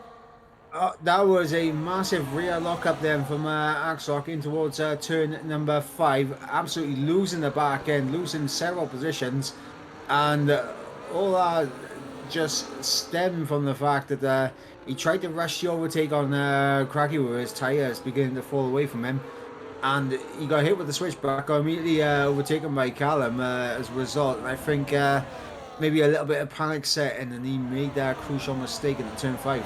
That was a massive rear lock up then from Axelot in towards turn number 5. Absolutely losing the back end, losing several positions. And all that just stemmed from the fact that he tried to rush the overtake on Craggy with his tyres beginning to fall away from him. And he got hit with the switchback, got immediately overtaken by Callum as a result. And I think maybe a little bit of panic set in, and he made that crucial mistake in turn 5.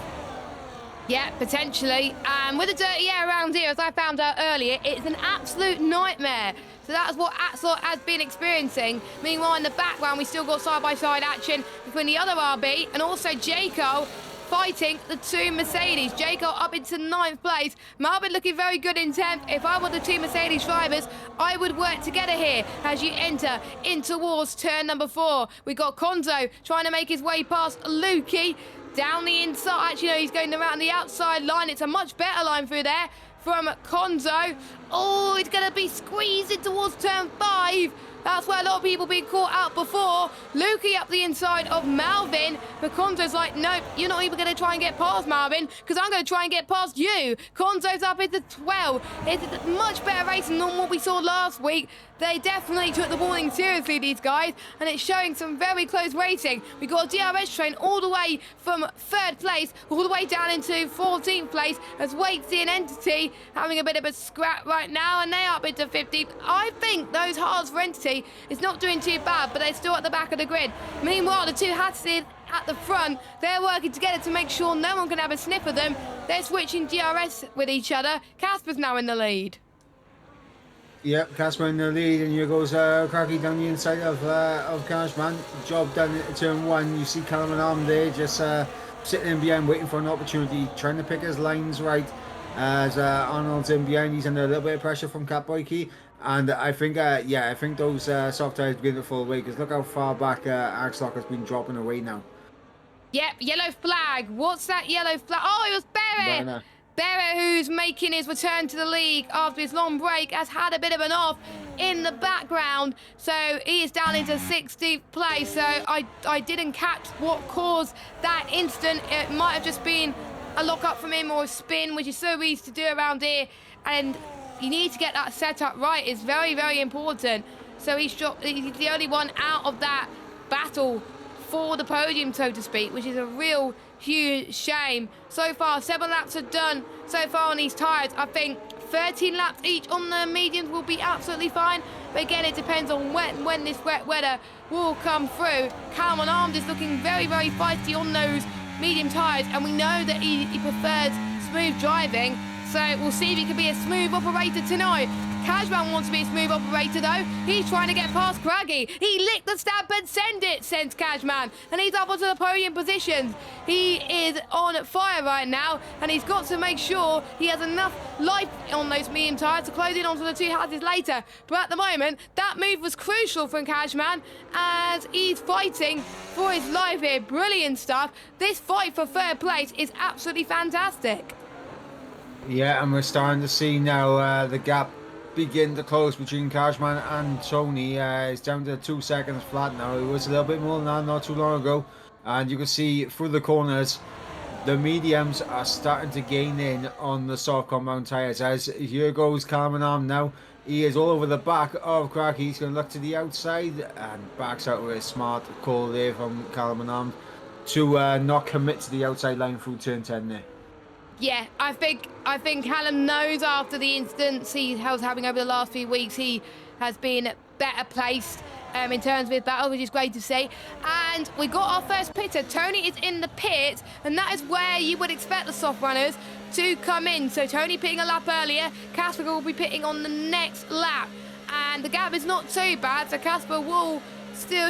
Yeah, potentially. And with the dirty air around here, as I found out earlier, it's an absolute nightmare. So that's what Axelot has been experiencing. Meanwhile, in the background, we still got side-by-side action between the other RB and also Jaco fighting the 2 Mercedes. Jaco up into 9th place. Marvin looking very good in 10th. If I were the 2 Mercedes drivers, I would work together here as you enter in towards turn number 4. We got Konzo trying to make his way past Lukey. Down the inside, actually, no, he's going around the outside line. It's a much better line through there from Konzo. Oh, it's going to be squeezed in towards turn 5. That's where a lot of people been caught out before. Lukey up the inside of Malvin. But Konzo's like, nope, you're not even going to try and get past Malvin, because I'm going to try and get past you. Konzo's up into 12. It's a much better racing than what we saw last week. They definitely took the warning seriously, these guys, and it's showing some very close racing. We got a DRS train all the way from 3rd place, all the way down into 14th place, as Waitsy and Entity having a bit of a scrap right now, and they up into 15th. I think those hards for Entity is not doing too bad, but they're still at the back of the grid. Meanwhile, the 2 Hatsid at the front, they're working together to make sure no one can have a sniff of them. They're switching DRS with each other. Casper's now in the lead. Yep, Casper in the lead, and here goes Craggy down the inside of Cashman. Job done at turn 1. You see Callum and Arm there just sitting in behind, waiting for an opportunity, trying to pick his lines right. As Arnold's in behind, he's under a little bit of pressure from Catboy Key. And I think, I think those soft tyres begin to fall away, because look how far back Axelot has been dropping away now. Yep, yellow flag. What's that yellow flag? Oh, it was Barrett. Barrett, who's making his return to the league after his long break, has had a bit of an off in the background. So he is down into 60th place. So I didn't catch what caused that incident. It might have just been a lock up from him or a spin, which is so easy to do around here. And you need to get that setup right. It's very, very important. So he's the only one out of that battle for the podium, so to speak, which is a real huge shame. So far, 7 laps are done. so far on these tyres. I think 13 laps each on the mediums will be absolutely fine. But again, it depends on when this wet weather will come through. Callum on Armed is looking very, very feisty on those medium tyres, and we know that he prefers smooth driving. So we'll see if he can be a smooth operator tonight. Cashman wants to be a smooth operator though. He's trying to get past Craggy. He licked the stab and send it, sends Cashman. And he's up onto the podium positions. He is on fire right now, and he's got to make sure he has enough life on those medium tyres to close in onto the two houses later. But at the moment, that move was crucial from Cashman as he's fighting for his life here. Brilliant stuff. This fight for third place is absolutely fantastic. Yeah, and we're starting to see now the gap begin to close between Cashman and Tony. It's down to 2 seconds flat now. It was a little bit more than that not too long ago. And you can see through the corners, the mediums are starting to gain in on the soft compound tyres. As here goes Callum Arm now. He is all over the back of Cracky. He's going to look to the outside and backs out with a smart call there from Callum Arm to not commit to the outside line through turn 10 there. Yeah, I think Callum knows after the incidents he was having over the last few weeks, he has been better placed in terms of his battle, which is great to see. And we got our first pitter. Tony is in the pit, and that is where you would expect the soft runners to come in. So Tony pitting a lap earlier, Casper will be pitting on the next lap. And the gap is not too bad, so Casper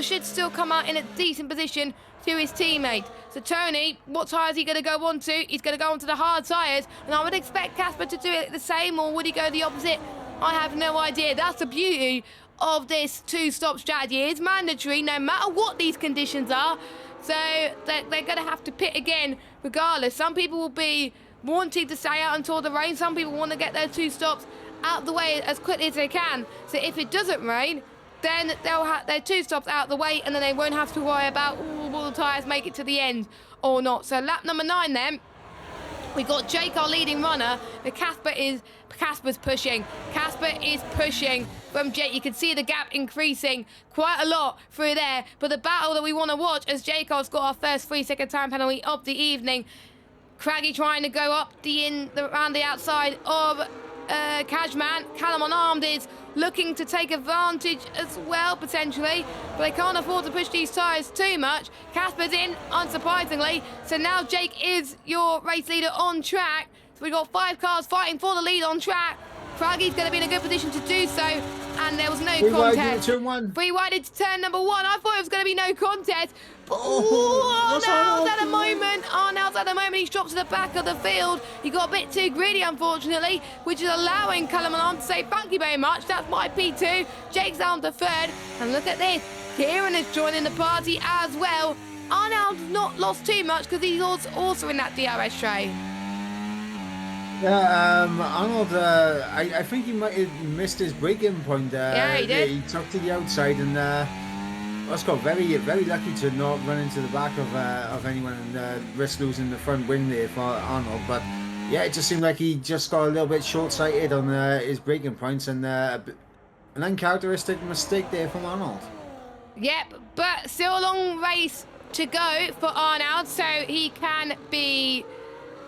should still come out in a decent position to his teammate. So Tony, what tyres is he going to go on to? He's going to go on to the hard tyres, and I would expect Casper to do it the same, or would he go the opposite? I have no idea. That's the beauty of this two-stop strategy. It's mandatory no matter what these conditions are, so they're going to have to pit again regardless. Some people will be wanting to stay out until the rain. Some people want to get their two stops out the way as quickly as they can. So if it doesn't rain, then they'll have their two stops out the way, and then they won't have to worry about will the tyres make it to the end or not. So lap number 9 then. We got Jake, our leading runner, but Casper's pushing. Casper is pushing from Jake. You can see the gap increasing quite a lot through there. But the battle that we want to watch as Jacob's got our first 3-second time penalty of the evening. Craggy trying to go up around the outside of Cashman. Callum Unarmed is looking to take advantage as well, potentially, but they can't afford to push these tyres too much. Casper's in, unsurprisingly, so now Jake is your race leader on track. So we've got 5 cars fighting for the lead on track. Craggy's going to be in a good position to do so, and there was no contest. Free wide into turn number 1. I thought it was going to be no contest. Arnell's at the moment. He's dropped to the back of the field. He got a bit too greedy, unfortunately, which is allowing Callum Alarm to say thank you very much. That's my P2. Jake's down to 3rd. And look at this. Kieran is joining the party as well. Arnell's not lost too much because he's also in that DRS tray. Yeah, Arnold, I think he might have missed his braking point. Yeah, he did. He took to the outside and was got very, very lucky to not run into the back of anyone and risk losing the front wing there for Arnold. But yeah, it just seemed like he just got a little bit short-sighted on his braking points, and an uncharacteristic mistake there from Arnold. Yep, but still a long race to go for Arnold, so he can be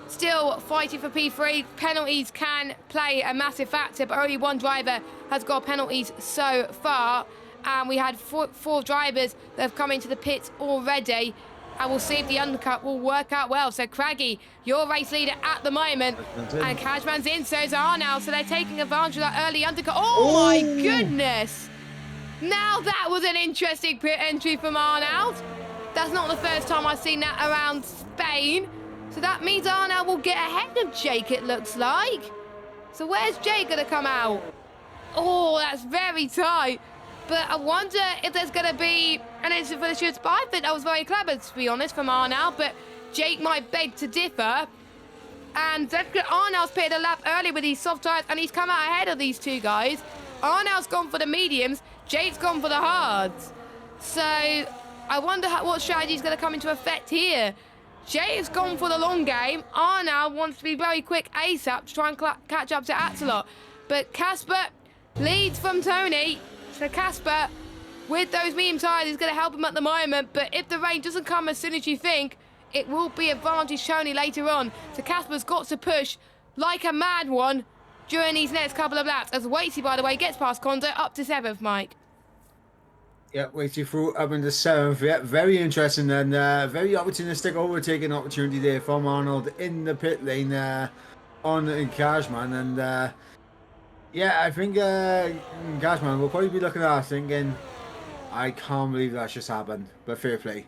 still fighting for P3. Penalties can play a massive factor, but only one driver has got penalties so far. And we had four drivers that have come into the pits already. And we'll see if the undercut will work out well. So Craggy, your race leader at the moment. And Cashman's in, so is Arnold. So they're taking advantage of that early undercut. Oh my goodness! Now that was an interesting pit entry from Arnold. That's not the first time I've seen that around Spain. So that means Arnold will get ahead of Jake, it looks like. So where's Jake going to come out? Oh, that's very tight. But I wonder if there's going to be an incident for the shoots. But I think that was very clever, to be honest, from Arnold. But Jake might beg to differ. And Arnold's pitted a lap early with these soft tyres, and he's come out ahead of these two guys. Arnold's gone for the mediums. Jake's gone for the hards. So I wonder what strategy is going to come into effect here. Jake's gone for the long game. Arnold wants to be very quick ASAP to try and catch up to Axelot. But Casper leads from Tony. So Casper, with those medium tyres, is going to help him at the moment. But if the rain doesn't come as soon as you think, it will be advantage Tony later on. So Casper's got to push like a mad one during these next couple of laps. As Waitsy, by the way, gets past Kondo up to 7th, Mike. Yeah, Waitsy through up into 7th. Yeah, very interesting and very opportunistic overtaking opportunity there from Arnold in the pit lane on Cashman. And yeah, I think Cashman will probably be looking at us thinking, I can't believe that just happened, but fair play.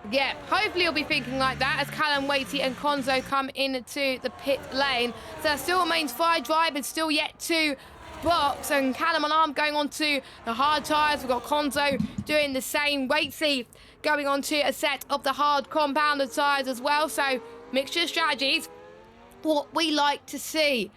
Yeah, hopefully you'll be thinking like that as Callum, Waitsy and Konzo come into the pit lane. So there still remains 5 drivers still yet to box, and Callum and Arm going on to the hard tyres. We've got Konzo doing the same, Waitsy going on to a set of the hard compounded tyres as well. So mixture of strategies, what we like to see.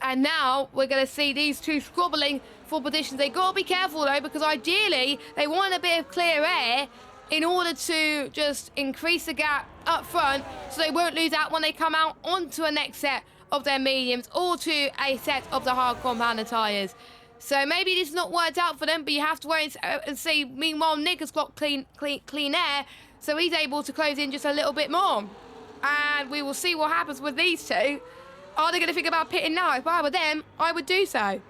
And now we're going to see these two squabbling for positions. They got to be careful though, because ideally they want a bit of clear air in order to just increase the gap up front so they won't lose out when they come out onto a next set of their mediums or to a set of the hard compounded tyres. So maybe this is not worked out for them, but you have to wait and see. Meanwhile, Nick has got clean air, so he's able to close in just a little bit more. And we will see what happens with these two. Are they going to think about pitting now? If I were them, I would do so.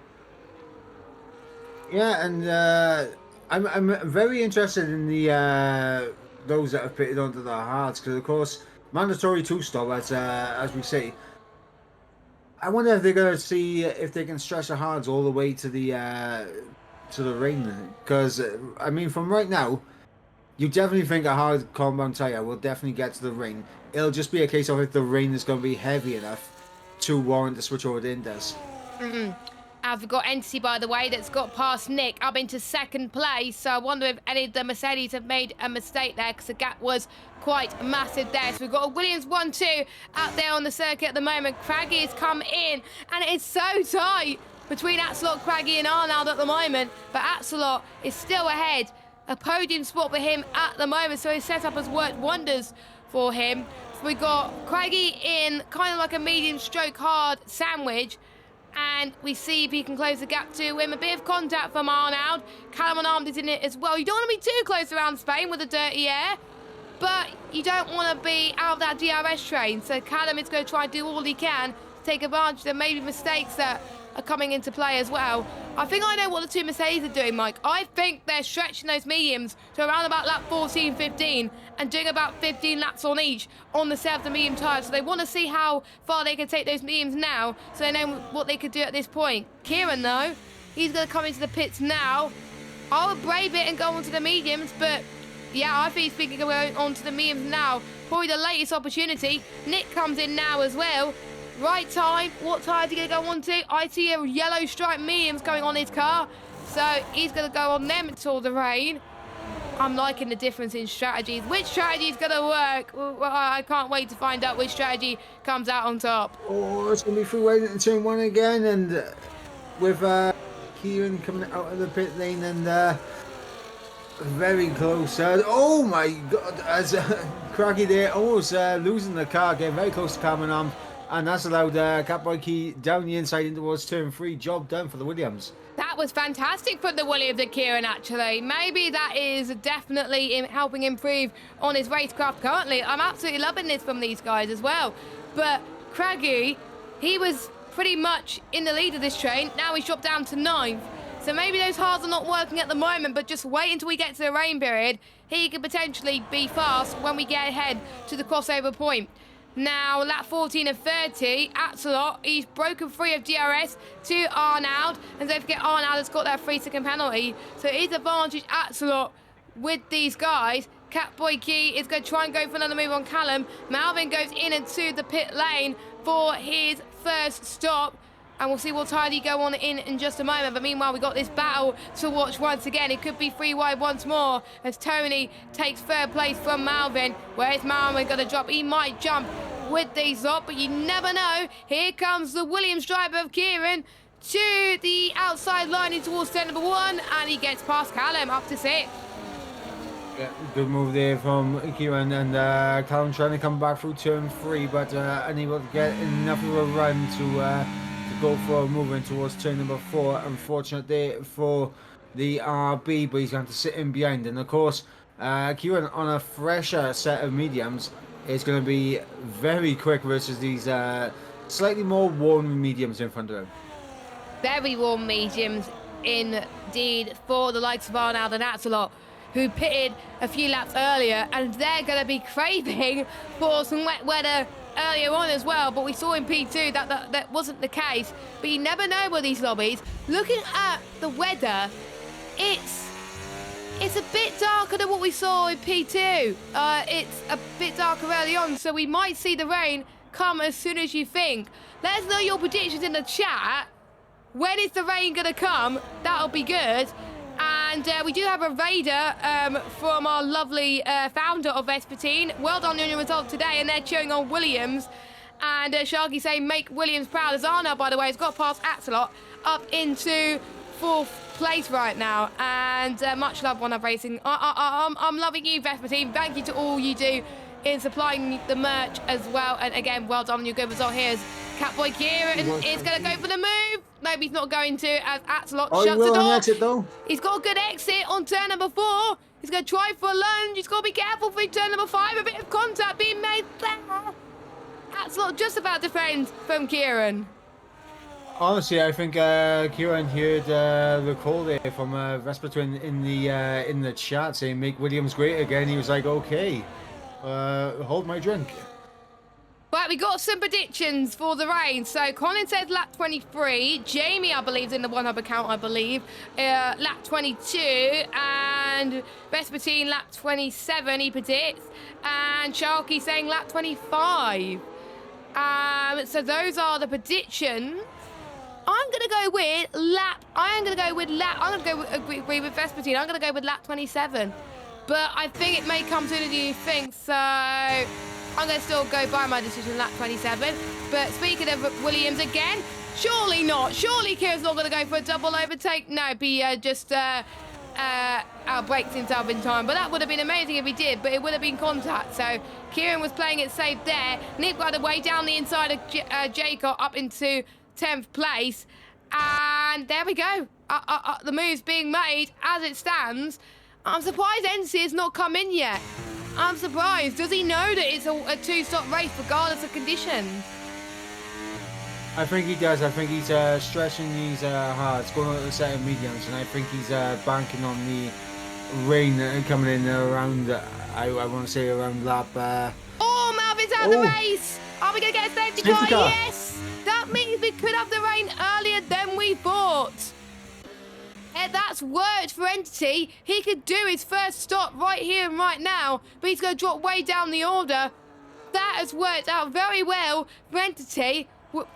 Yeah, and I'm very interested in the those that have pitted onto the hards, because of course mandatory 2-stop as we say. I wonder if they're gonna see if they can stretch the hards all the way to the rain, because I mean from right now, you definitely think a hard compound tire will definitely get to the rain. It'll just be a case of if the rain is gonna be heavy enough to warrant the switch over to Indes. And we've got Entity, by the way, that's got past Nick up into 2nd place. So I wonder if any of the Mercedes have made a mistake there, because the gap was quite massive there. So we've got a Williams 1-2 out there on the circuit at the moment. Craggy has come in, and it is so tight between Axelot, Craggy and Arnold at the moment. But Axelot is still ahead. A podium spot for him at the moment, so his setup has worked wonders for him. So we've got Craggy in kind of like a medium stroke hard sandwich. And we see if he can close the gap to him. A bit of contact from Arnold. Callum and Arnold is in it as well. You don't want to be too close around Spain with the dirty air, but you don't want to be out of that DRS train. So Callum is going to try and do all he can to take advantage of maybe mistakes that are coming into play as well. I think I know what the two Mercedes are doing, Mike. I think they're stretching those mediums to around about lap 14, 15 and doing about 15 laps on each on the set of the medium tyres. So they want to see how far they can take those mediums now so they know what they could do at this point. Kieran, though, he's going to come into the pits now. I would brave it and go onto the mediums, but yeah, I think he's thinking of going onto the mediums now. Probably the latest opportunity. Nick comes in now as well. Right time. What tyre is he going to go on to? I see a yellow stripe mediums going on his car. So he's going to go on them until the rain. I'm liking the difference in strategies. Which strategy is going to work? Well, I can't wait to find out which strategy comes out on top. Oh, it's going to be freeway in turn 1 again. And with Kieran coming out of the pit lane and very close. Oh my God. As Craggy there almost losing the car. Getting very close to coming on. And that's allowed Catboy Key down the inside in towards turn 3. Job done for the Williams. That was fantastic for the Williams and Kieran, actually. Maybe that is definitely helping improve on his racecraft currently. I'm absolutely loving this from these guys as well. But Craggy, he was pretty much in the lead of this train. Now he's dropped down to 9th. So maybe those hards are not working at the moment, but just wait until we get to the rain period. He could potentially be fast when we get ahead to the crossover point. Now, lap 14 and 30, Axelot, he's broken free of DRS to Arnold. And don't forget, Arnold has got that 3-second penalty. So it is advantage Axelot with these guys. Catboy Key is going to try and go for another move on Callum. Malvin goes in into the pit lane for his first stop. And we'll see what tire he go on in just a moment. But meanwhile, we've got this battle to watch once again. It could be 3 wide once more as Tony takes 3rd place from Malvin. Where is Malvin going to drop? He might jump with these up, but you never know. Here comes the Williams driver of Kieran to the outside line towards turn number 1. And he gets past Callum up to 6th. Yeah, good move there from Kieran, and Callum trying to come back through turn 3, but unable to get enough of a run to go for a movement towards turn number 4. Unfortunate there for the RB, but he's going to sit in behind. And of course, Kieran on a fresher set of mediums is going to be very quick versus these slightly more warm mediums in front of him. Very warm mediums indeed for the likes of Arnold and Axelot, who pitted a few laps earlier, and they're going to be craving for some wet weather earlier on as well. But we saw in P2 that wasn't the case. But you never know with these lobbies. Looking at the weather, it's a bit darker than what we saw in P2. It's a bit darker early on, so we might see the rain come as soon as you think. Let us know your predictions in the chat. When is the rain going to come? That'll be good. And we do have a raider from our lovely founder of S25. Well done on your result today, and they're cheering on Williams. And Sharky saying, make Williams proud. As Arna, by the way, has got past Axelot up into 4th place right now. And much love, One Up Racing. I'm loving you, S25. Thank you to all you do in supplying the merch as well. And again, well done on your good result here. Catboy Kieran is going to go for the move. No, he's not going to, as Axelot shuts the door. Exit, though. He's got a good exit on turn number 4. He's going to try for a lunge. He's got to be careful for turn number 5. A bit of contact being made there. Axelot just about defends from Kieran. Honestly, I think Kieran heard the call there from Vespertwin in the chat saying make Williams great again. He was like, okay, hold my drink. Right, we got some predictions for the rain. So Colin says lap 23. Jamie, I believe, is in the One Hub account, I believe. Lap 22. And Vespertine, lap 27, he predicts. And Sharky saying lap 25. So those are the predictions. I'm going to go with lap... I'm going to agree with Vespertine. I'm going to go with lap 27. But I think it may come sooner than you think, so... I'm going to still go by my decision, lap 27. But speaking of Williams again, surely not. Surely Kieran's not going to go for a double overtake. No, it'd be just outbreaks himself in time. But that would have been amazing if he did, but it would have been contact. So Kieran was playing it safe there. Nick got away down the inside of Jacob up into 10th place. And there we go. The move's being made as it stands. I'm surprised NC has not come in yet. I'm surprised. Does he know that it's a two-stop race regardless of conditions? I think he does. I think he's stretching these hards, going on to the set of mediums, and I think he's banking on the rain coming in around, I want to say around lap... Oh, Malvin's out of the race! Are we going to get a safety car? Yes! That means we could have the rain earlier than we thought. That's worked for Entity. He could do his first stop right here and right now, but he's going to drop way down the order. That has worked out very well for Entity, but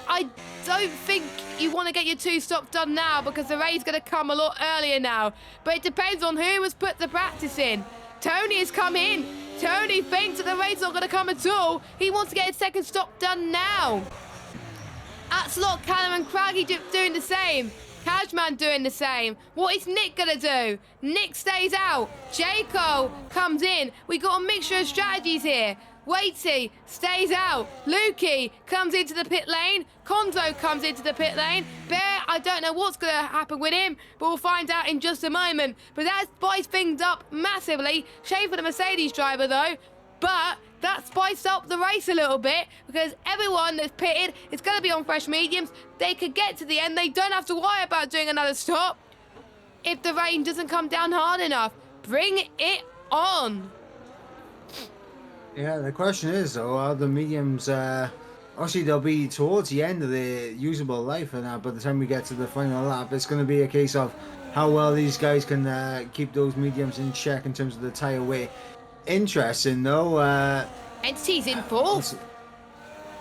I don't think you want to get your 2 stops done now because the rain's going to come a lot earlier now. But it depends on who has put the practice in. Tony has come in. Tony thinks that the rain's not going to come at all. He wants to get his 2nd stop done now. Axelot, Callum and Craggy doing the same. Cashman doing the same. What is Nick going to do? Nick stays out. Jaco comes in. We got a mixture of strategies here. Waitsy stays out. Lukey comes into the pit lane. Konzo comes into the pit lane. Bear, I don't know what's going to happen with him, but we'll find out in just a moment. But that spices things up massively. Shame for the Mercedes driver, though. But that spiced up the race a little bit because everyone that's pitted is going to be on fresh mediums. They could get to the end. They don't have to worry about doing another stop if the rain doesn't come down hard enough. Bring it on. Yeah, the question is, though, are the mediums... obviously, they'll be towards the end of their usable life, and by the time we get to the final lap, it's going to be a case of how well these guys can keep those mediums in check in terms of the tyre weight. Interesting, though. Entity's in 4th.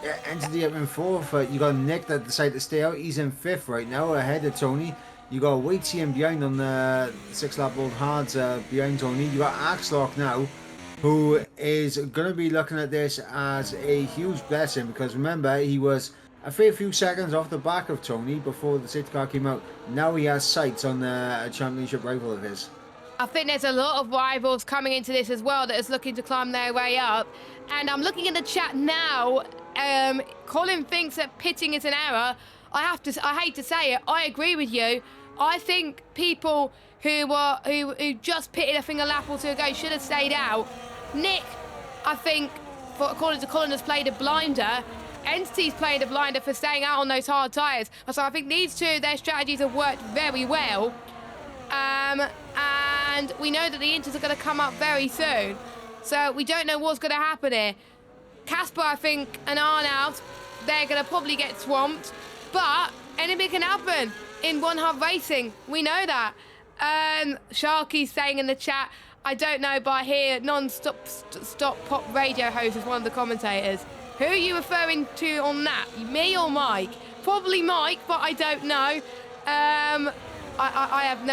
Yeah, Entity up in 4th. You got Nick that decided to stay out. He's in 5th right now, ahead of Tony. You got Waitsy in behind on the 6-lap old hards behind Tony. You got Axlock now, who is going to be looking at this as a huge blessing because remember, he was a fair few seconds off the back of Tony before the safety car came out. Now he has sights on a championship rival of his. I think there's a lot of rivals coming into this as well that is looking to climb their way up. And I'm looking in the chat now. Colin thinks that pitting is an error. I hate to say it. I agree with you. I think people who just pitted a lap or two ago should have stayed out. Nick, I think, according to Colin, has played a blinder. Entity's playing the blinder for staying out on those hard tyres. So I think these two, their strategies have worked very well. And we know that the Inters are going to come up very soon. So we don't know what's going to happen here. Casper, I think, and Arnold, they're going to probably get swamped. But anything can happen in One Hub Racing. We know that. Sharky's saying in the chat, I don't know, but I hear non-stop pop radio host is one of the commentators. Who are you referring to on that? Me or Mike? Probably Mike, but I don't know. I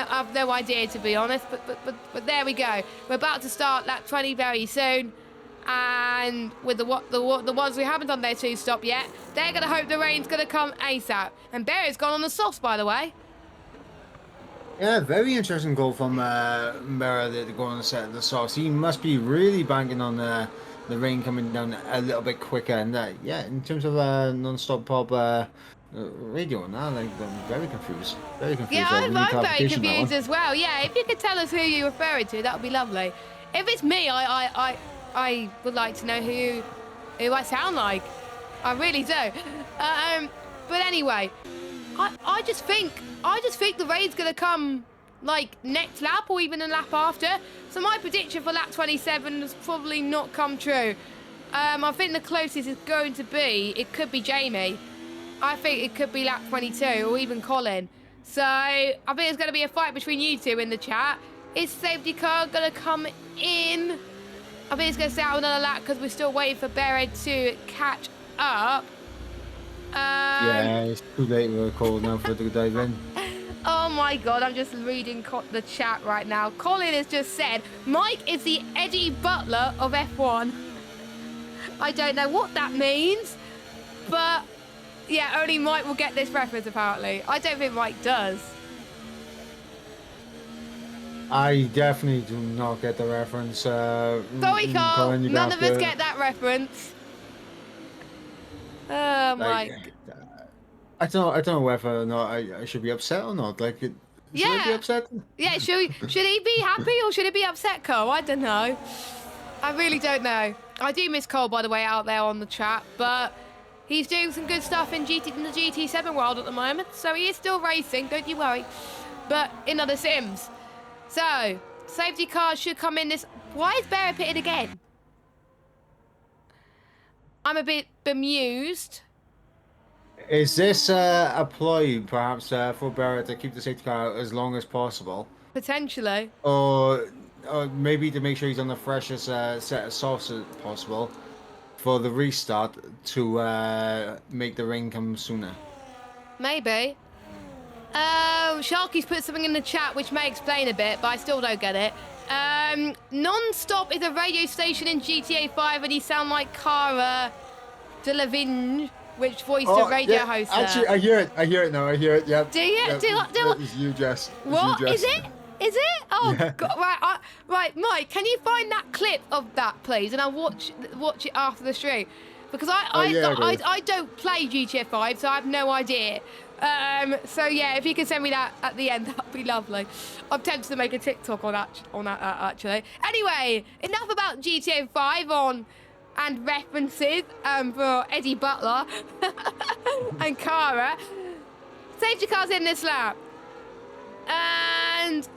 have no idea, to be honest. But there we go. We're about to start lap 20 very soon. And with the ones who haven't done their 2-stop yet, they're going to hope the rain's going to come ASAP. And Barry's gone on the softs, by the way. Yeah, very interesting goal from Mera to go on the set of the softs. He must be really banking on the rain coming down a little bit quicker. And yeah, in terms of non-stop pop radio now, like, I'm very confused. Very confused. Yeah, I'm very confused as well. Yeah, if you could tell us who you're referring to, that would be lovely. If it's me, I would like to know who I sound like. I really do. But anyway, I just think the rain's gonna come like next lap or even a lap after. So my prediction for lap 27 has probably not come true. I think the closest is going to be, it could be Jamie. I think it could be lap 22 or even Colin. So I think it's going to be a fight between you two in the chat. Is safety car going to come in? I think it's going to stay out another lap because we're still waiting for Bered to catch up. Yeah, it's too late for a call now for the dive in. Oh my God, I'm just reading the chat right now. Colin has just said, Mike is the Eddie Butler of F1. I don't know what that means, but yeah, only Mike will get this reference apparently. I don't think Mike does. I definitely do not get the reference. Sorry, Carl, none of us get that reference. Oh my. I don't know whether or not I should be upset or not. Like, should I be upset? Yeah, should he be happy or should he be upset, Cole? I don't know. I really don't know. I do miss Cole, by the way, out there on the chat, but he's doing some good stuff in the GT7 world at the moment, so he is still racing, don't you worry. But in other sims. So, safety cars should come in this... Why is Barry pitted again? I'm a bit bemused. Is this a ploy, perhaps, for Barrett to keep the safety car as long as possible? Potentially. Or maybe to make sure he's on the freshest set of softs as possible for the restart to make the rain come sooner. Maybe. Sharky's put something in the chat which may explain a bit, but I still don't get it. Non-Stop is a radio station in GTA 5 and he sound like Cara Delevingne, which voiced a radio host there. Actually, I hear it now, yep. Do you? Yep. It's you, Jess. What? Is it? Is it? Oh, yeah. God, right, right, Mike, can you find that clip of that, please? And I'll watch it after the stream. Because I don't play GTA 5, so I have no idea. So yeah, if you can send me that at the end, that'd be lovely. I'm tempted to make a TikTok on that actually. Anyway, enough about GTA 5 and references for Eddie Butler and Cara. Safety cars in this lap. And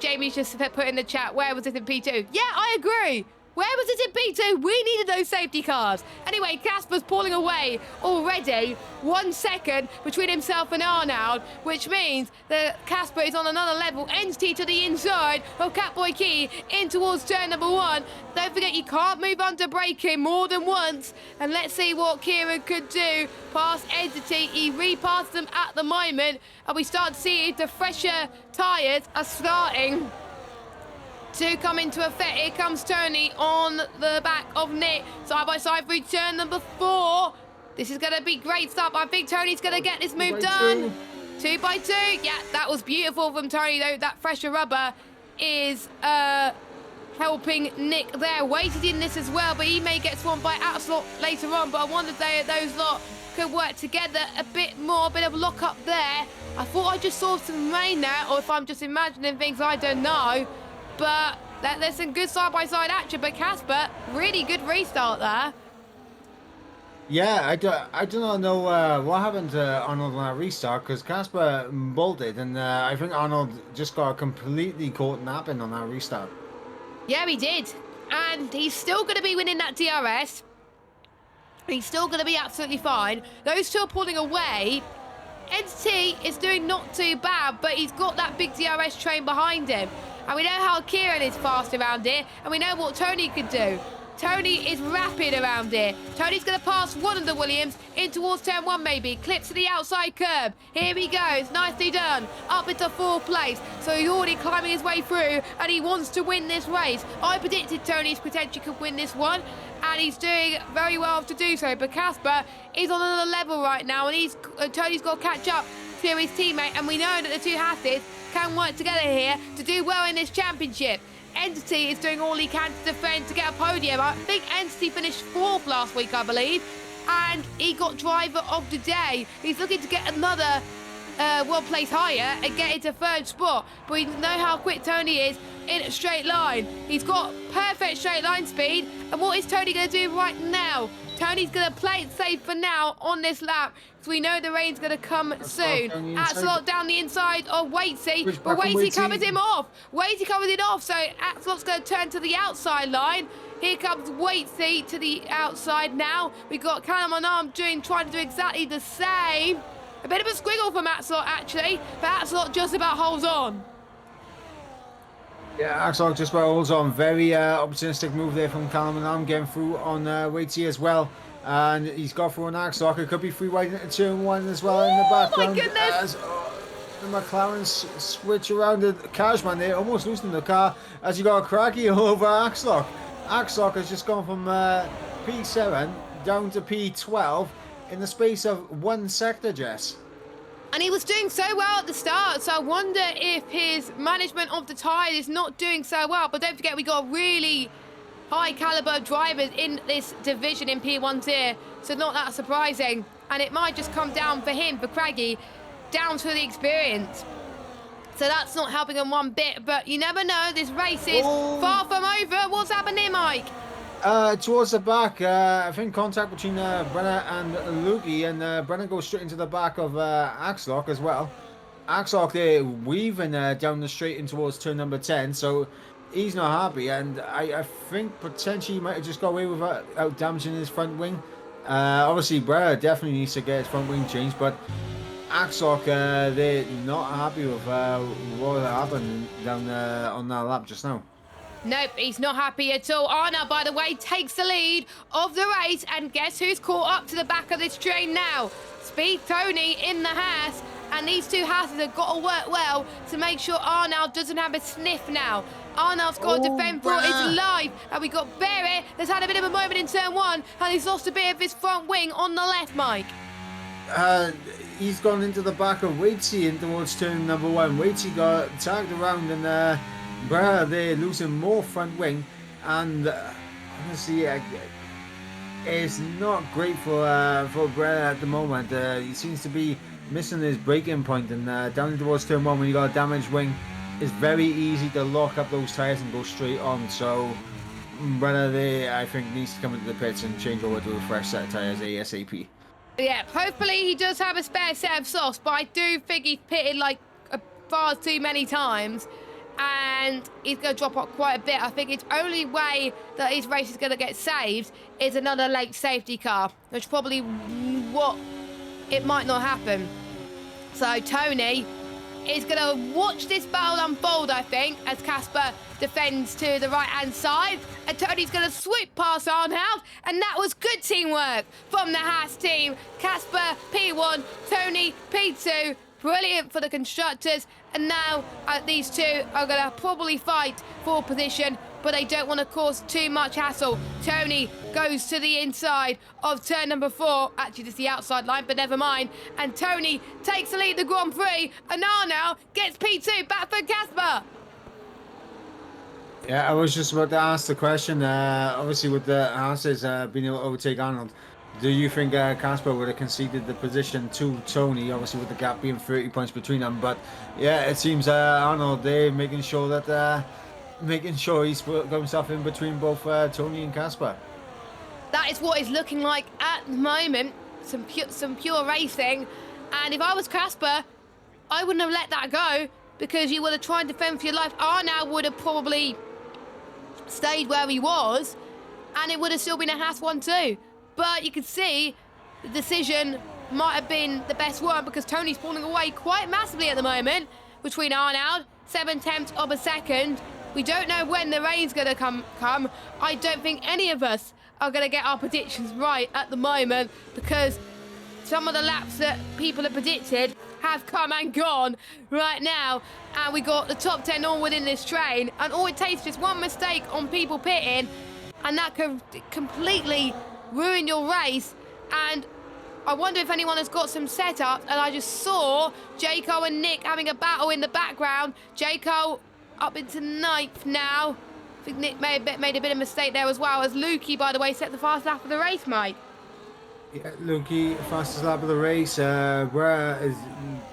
Jamie's just put in the chat, where was it in P2? Yeah, I agree. Where was it in P2? We needed those safety cars. Anyway, Casper's pulling away already. 1 second between himself and Arnold, which means that Casper is on another level. Entity to the inside of Catboy Key in towards turn number 1. Don't forget, you can't move under braking more than once. And let's see what Kieran could do past Entity. He repasses them at the moment. And we start to see the fresher tyres are starting to come into effect. Here comes Tony on the back of Nick. Side by side through turn number 4. This is going to be great stuff. I think Tony's going to get this move done. 2 by 2. Yeah, that was beautiful from Tony, though. That fresher rubber is helping Nick there. Waited in this as well, but he may get swamped by Outslot later on. But I wonder if those lot could work together a bit more. A bit of lock up there. I thought I just saw some rain there, or if I'm just imagining things, I don't know. But there's some good side-by-side action. But Casper, really good restart there. Yeah, I do not know what happened to Arnold on that restart because Casper bolted, and I think Arnold just got completely caught napping on that restart. Yeah, he did. And he's still going to be winning that DRS. He's still going to be absolutely fine. Those two are pulling away. Entity is doing not too bad, but he's got that big DRS train behind him. And we know how Kieran is fast around here, and we know what Tony could do. Tony is rapid around here. Tony's going to pass one of the Williams in towards turn one maybe. Clips to the outside curb. Here he goes. Nicely done. Up into fourth place. So he's already climbing his way through and he wants to win this race. I predicted Tony's potentially could win this one and he's doing very well to do so. But Casper is on another level right now and Tony's got to catch up to his teammate. And we know that the two Hasses can work together here to do well in this championship. Entity is doing all he can to defend to get a podium. I think Entity finished fourth last week, I believe, and he got driver of the day. He's looking to get another one place higher and get into third spot, but we know how quick Tony is in a straight line. He's got perfect straight line speed, and what is Tony going to do right now? Tony's going to play it safe for now on this lap because we know the rain's going to come soon. Axelot down the inside of Waitsy, but Waitsy covers him off. Waitsy covers it off, so Axelot's going to turn to the outside line. Here comes Waitsy to the outside now. We've got Callum on arm trying to do exactly the same. A bit of a squiggle from Axelot actually, but Axelot just about holds on. Yeah, Axel just about holds on. Very opportunistic move there from Callum and I'm getting through on Waitsy as well. And he's got through on Axel. It could be free wide into turn one as well in the background. Oh my goodness! As, the McLaren switch around the Cashman there, almost losing the car as you got a cracky over Axlock. Axlock has just gone from P7 down to P12 in the space of 1 sector, Jess. And he was doing so well at the start, so I wonder if his management of the tyres is not doing so well. But don't forget, we got really high caliber drivers in this division in P1 tier, so not that surprising. And it might just come down for him, for Craggy, down to the experience. So that's not helping him one bit, but you never know, this race is far from over. What's happening, Mike? Towards the back, I think contact between Brenner and Lukey, and Brenner goes straight into the back of Axlock as well. Axlock there weaving down the straight in towards turn number 10, so he's not happy, and I think potentially he might have just got away without damaging his front wing. Obviously, Brenner definitely needs to get his front wing changed, but Axlock, they're not happy with what happened down on that lap just now. Nope, he's not happy at all. Arna, by the way, takes the lead of the race, and guess who's caught up to the back of this train now? Speed Tony in the Haas, and these two Haasses have got to work well to make sure Arnold doesn't have a sniff now. Arnold's got to defend for his life, and we got Barry that's had a bit of a moment in turn one, and he's lost a bit of his front wing on the left, Mike. He's gone into the back of Waitsy in towards turn number 1. Waitsy got tagged around, and Brenner they're losing more front wing, and honestly it's not great for Brenner at the moment. He seems to be missing his braking point, and down towards turn 1 when you got a damaged wing, it's very easy to lock up those tyres and go straight on. So Brenner there, I think, needs to come into the pits and change over to a fresh set of tyres ASAP. Yeah, hopefully he does have a spare set of softs, but I do think he's pitted like far too many times, and he's going to drop off quite a bit. I think his only way that his race is going to get saved is another late safety car, which probably what it might not happen. So Tony is going to watch this battle unfold, I think, as Casper defends to the right-hand side. And Tony's going to sweep past Arnhout, and that was good teamwork from the Haas team. Casper, P1, Tony, P2. Brilliant for the constructors, and now these two are going to probably fight for position, but they don't want to cause too much hassle. Tony goes to the inside of turn number 4. Actually, it's the outside line, but never mind. And Tony takes the lead of the Grand Prix, and now gets P2 back for Casper. Yeah, I was just about to ask the question. Obviously, with the Haas's being able to overtake Arnold, do you think Casper would have conceded the position to Tony, obviously with the gap being 30 points between them? But yeah, it seems Arnold there making sure he's got himself in between both Tony and Casper. that is what it's looking like at the moment. Some pure racing. And if I was Casper, I wouldn't have let that go, because you would have tried to defend for your life. Arnaud would have probably stayed where he was, and it would have still been a Haas 1-2. But you can see the decision might have been the best one, because Tony's pulling away quite massively at the moment between Arnaud, 7/10 of a second. We don't know when the rain's going to come. I don't think any of us are going to get our predictions right at the moment, because some of the laps that people have predicted have come and gone right now. And we got the top 10 all within this train, and all it takes is just one mistake on people pitting, and that can completely ruin your race. And I wonder if anyone has got some setup. And I just saw Jaco and Nick having a battle in the background. Jaco up into 9th now. I think Nick may have made a bit of mistake there as well, as Lukey, by the way, set the fast lap of the race, Mike. Yeah, Lukey, fastest lap of the race,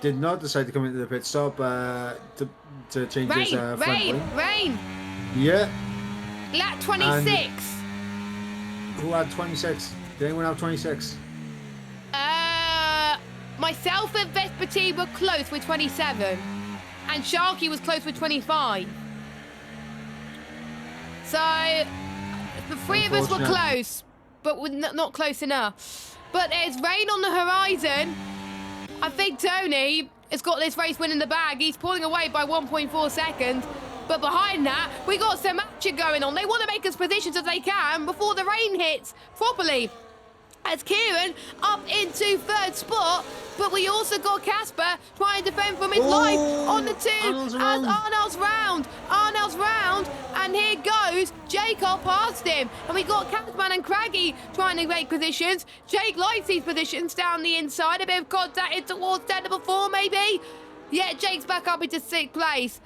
did not decide to come into the pit stop to change his front wing. Rain! Yeah. Lap 26. And who had 26? Did anyone have 26? Myself and Vespertine were close with 27. And Sharky was close with 25. So, the three of us were close, but we're not close enough. But there's rain on the horizon. I think Tony has got this race win in the bag. He's pulling away by 1.4 seconds. But behind that, we got some action going on. They want to make as positions as they can before the rain hits properly. As Kieran up into 3rd spot, but we also got Casper trying to defend from his life on the 2 as Arnold's round, and here goes Jacob past him, and we got Catman and Craggy trying to make positions. Jake likes these positions down the inside, a bit of contact in towards 10 number 4 maybe. Yeah, Jake's back up into 6th place.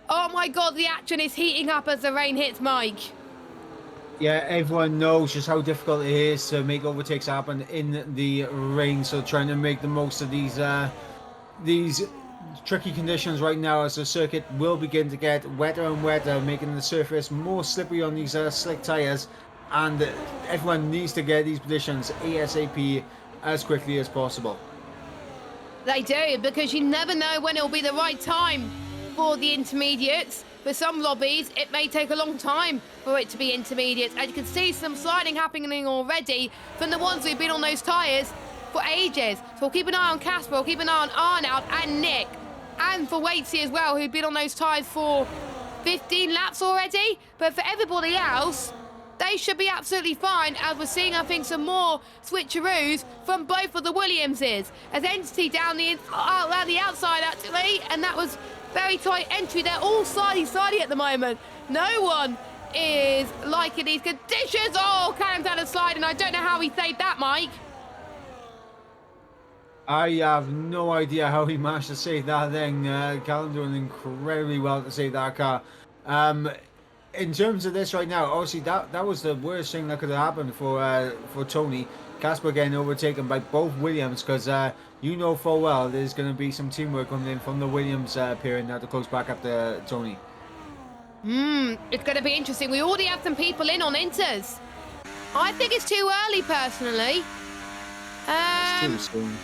Oh my God, the action is heating up as the rain hits, Mike. Yeah, everyone knows just how difficult it is to make overtakes happen in the rain. So trying to make the most of these tricky conditions right now, as the circuit will begin to get wetter and wetter, making the surface more slippery on these slick tyres. And everyone needs to get these positions ASAP as quickly as possible. They do, because you never know when it'll be the right time for the intermediates. For some lobbies, it may take a long time for it to be intermediate. And you can see some sliding happening already from the ones who've been on those tyres for ages. So we'll keep an eye on Casper, we'll keep an eye on Arnoud and Nick. And for Waitsy as well, who've been on those tyres for 15 laps already. But for everybody else, they should be absolutely fine, as we're seeing, I think, some more switcheroos from both of the Williamses. As Entity down the outside, actually, and that was very tight entry. They're all sidey at the moment. No one is liking these conditions. Oh, Callum's had a slide, and I don't know how he saved that, Mike. I have no idea how he managed to save that thing. Callum doing incredibly well to save that car. In terms of this right now, obviously that was the worst thing that could have happened for Tony. Casper getting overtaken by both Williams, because you know full well there's going to be some teamwork coming in from the Williams period now to close back up to Tony. It's going to be interesting. We already have some people in on Inters. I think it's too early, personally. It's too soon.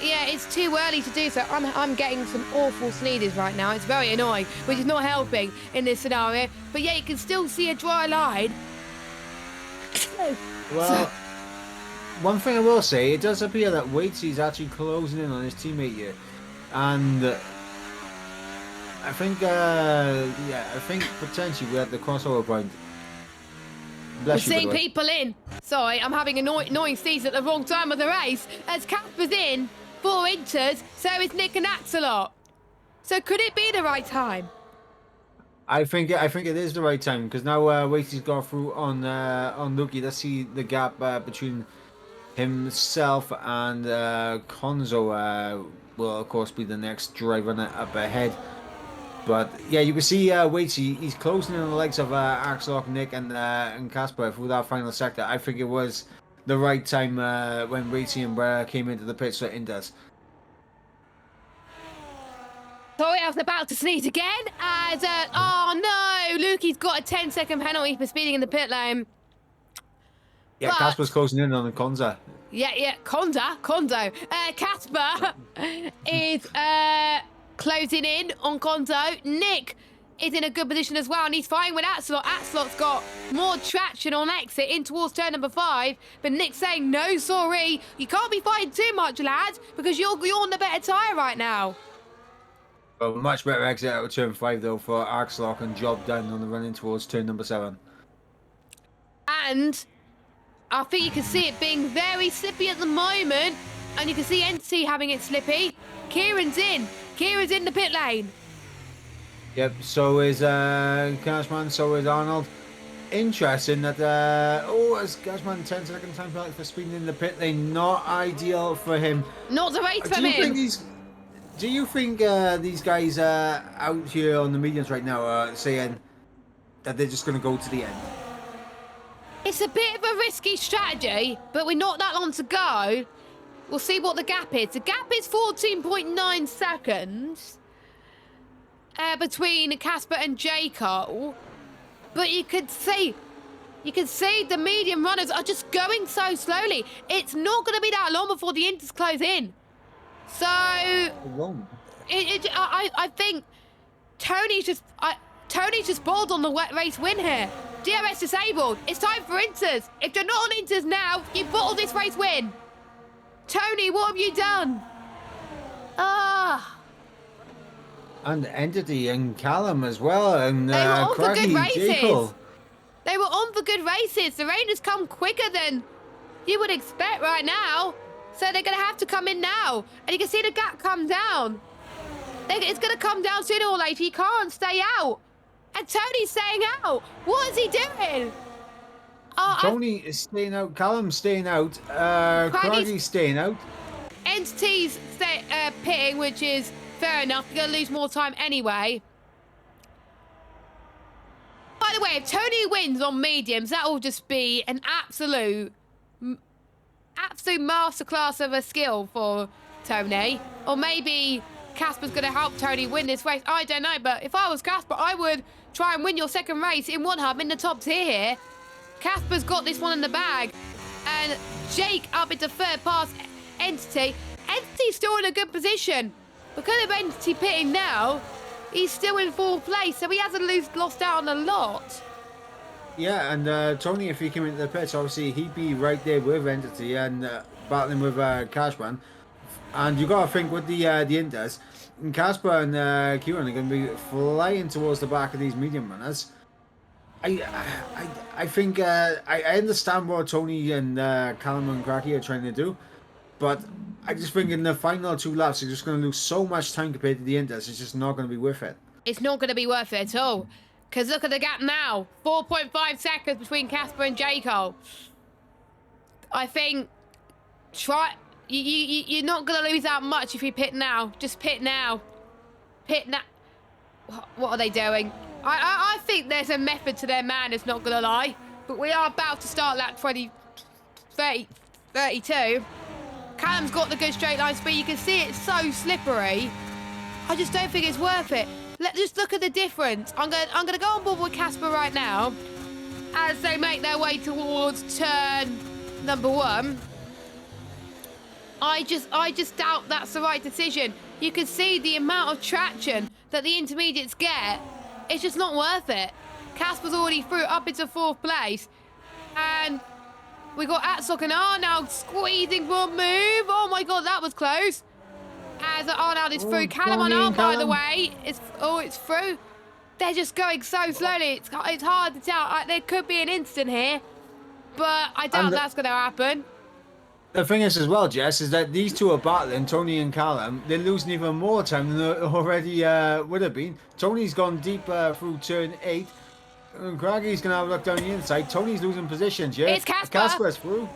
Yeah, it's too early to do so. I'm getting some awful sneezes right now. It's very annoying, which is not helping in this scenario. But yeah, you can still see a dry line. Well, one thing I will say, it does appear that Waitsy's actually closing in on his teammate here, and I think potentially we're at the crossover point. We're seeing people in. Sorry, I'm having annoying sneeze at the wrong time of the race. As Casper's in 4 Inters, so is Nick and Axelot. So could it be the right time? I think it is the right time, because now Waitsy's got through on Lukey. Let's see the gap between himself and Konzo will of course be the next driver up ahead. But yeah, you can see Waitsy, he's closing in on the likes of Axelot, Nick and Casper through that final sector. I think it was the right time when Waitsy and came into the pits for Inters. Sorry, I was about to sneeze again. As oh no, Lukey's got a 10-second penalty for speeding in the pit lane. Yeah, Casper's closing in on the Konza. Yeah, Kondo. Casper is closing in on Kondo. Nick is in a good position as well, and he's fighting with Atslot. Atslot's got more traction on exit in towards turn number 5, but Nick's saying, no, sorry, you can't be fighting too much, lads, because you're on the better tyre right now. Well, much better exit out of turn 5, though, for Axlock, and job done on the run in towards turn number 7. And I think you can see it being very slippy at the moment, and you can see Entity having it slippy. Kieran's in the pit lane. Yep, so is Cashman, so is Arnold. Interesting that, as Cashman 10 second time penalty for speeding in the pit lane, not ideal for him. Not the race for him. Do you think these guys out here on the mediums right now are saying that they're just going to go to the end? It's a bit of a risky strategy, but we're not that long to go. We'll see what the gap is. The gap is 14.9 seconds between Casper and J. Cole. But you can see the medium runners are just going so slowly. It's not going to be that long before the Inters close in. So I think Tony's just balled on the wet race win here. DRS disabled. It's time for Inters. If they're not on Inters now, you bottle this race win. Tony, what have you done? And Entity and Callum as well, and they were on for good races. Jekyll. They were on for good races. The rain has come quicker than you would expect right now. So they're going to have to come in now. And you can see the gap come down. It's going to come down sooner or later. He can't stay out. And Tony's staying out. What is he doing? Tony is staying out. Callum's staying out. Craggy's staying out. Entity's pitting, which is fair enough. You're going to lose more time anyway. By the way, if Tony wins on mediums, that will just be an absolute masterclass of a skill for Tony. Or maybe Casper's going to help Tony win this race. I don't know, but if I was Casper, I would try and win your second race in one hub in the top tier here. Casper's got this one in the bag. And Jake up into third past Entity. Entity's still in a good position. Because of Entity pitting now, he's still in fourth place, so he hasn't lost out on a lot. Yeah, and Tony, if he came into the pits, obviously he'd be right there with Entity and battling with Cashman. And you got to think with the Inters, Casper and Kieran are going to be flying towards the back of these medium runners. I think I understand what Tony and Callum and Cracky are trying to do, but I just think in the final 2 laps, they're just going to lose so much time compared to the Inters. It's just not going to be worth it. It's not going to be worth it at all. Because look at the gap now. 4.5 seconds between Casper and J. Cole. I think you're not going to lose that much if you pit now. Just pit now. Pit now. What are they doing? I think there's a method to their madness, not going to lie. But we are about to start lap 32. Callum's got the good straight line speed. You can see it's so slippery. I just don't think it's worth it. Let's just look at the difference. I'm gonna go on board with Casper right now as they make their way towards turn number 1. I just doubt that's the right decision. You can see the amount of traction that the intermediates get. It's just not worth it. Casper's already through up into 4th place, and we got Atsok and Arnold squeezing for a move. Oh my god, that was close. As Arnold is through. Callum on arm, by the way. It's through. They're just going so slowly. It's hard to tell. There could be an instant here, but I doubt that's going to happen. The thing is as well, Jess, is that these two are battling, Tony and Callum. They're losing even more time than they already would have been. Tony's gone deep through turn 8. Craggy's going to have a look down the inside. Tony's losing positions, yeah? It's Casper. Casper's through.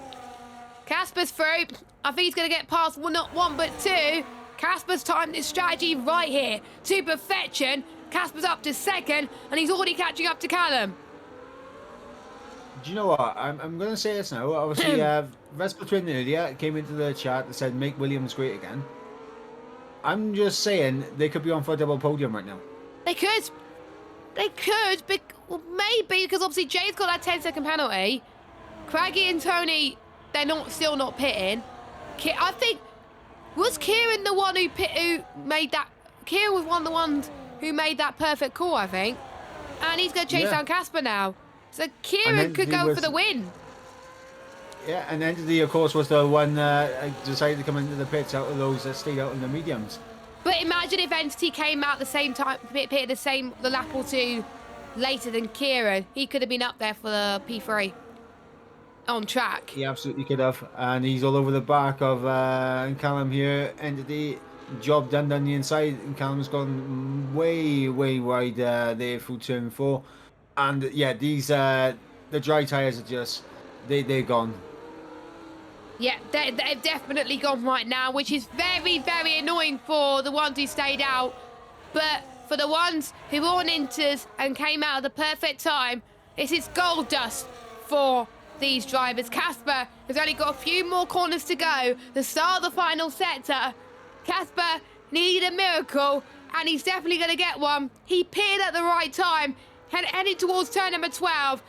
Casper's through. I think he's going to get past not 1 but 2. Casper's timed his strategy right here to perfection. Casper's up to 2nd, and he's already catching up to Callum. Do you know what? I'm going to say this now. Obviously, Vespa Twin earlier came into the chat that said, make Williams great again. I'm just saying they could be on for a double podium right now. They could. They could, but maybe, because obviously Jay's got that 10-second penalty. Craigie and Tony, they're still not pitting. I think, was Kieran the one who made that? Kieran was one of the ones who made that perfect call, I think. And he's going to chase down Casper now. So Kieran could go for the win. Yeah, and Entity, of course, was the one decided to come into the pits out of those that stayed out in the mediums. But imagine if Entity came out the same time, pitted the lap or two later than Kieran. He could have been up there for the P3 on track. He absolutely could have. And he's all over the back of Callum here. Entity, job done down the inside. And Callum's gone way, way wide there through turn 4. And yeah, these the dry tyres are just, they're gone. Yeah, they've definitely gone right now, which is very, very annoying for the ones who stayed out. But for the ones who were on inters and came out at the perfect time, this is gold dust for these drivers. Casper has only got a few more corners to go. The start of the final sector. Casper needed a miracle, and he's definitely going to get one. He pitted at the right time, heading towards turn number 12.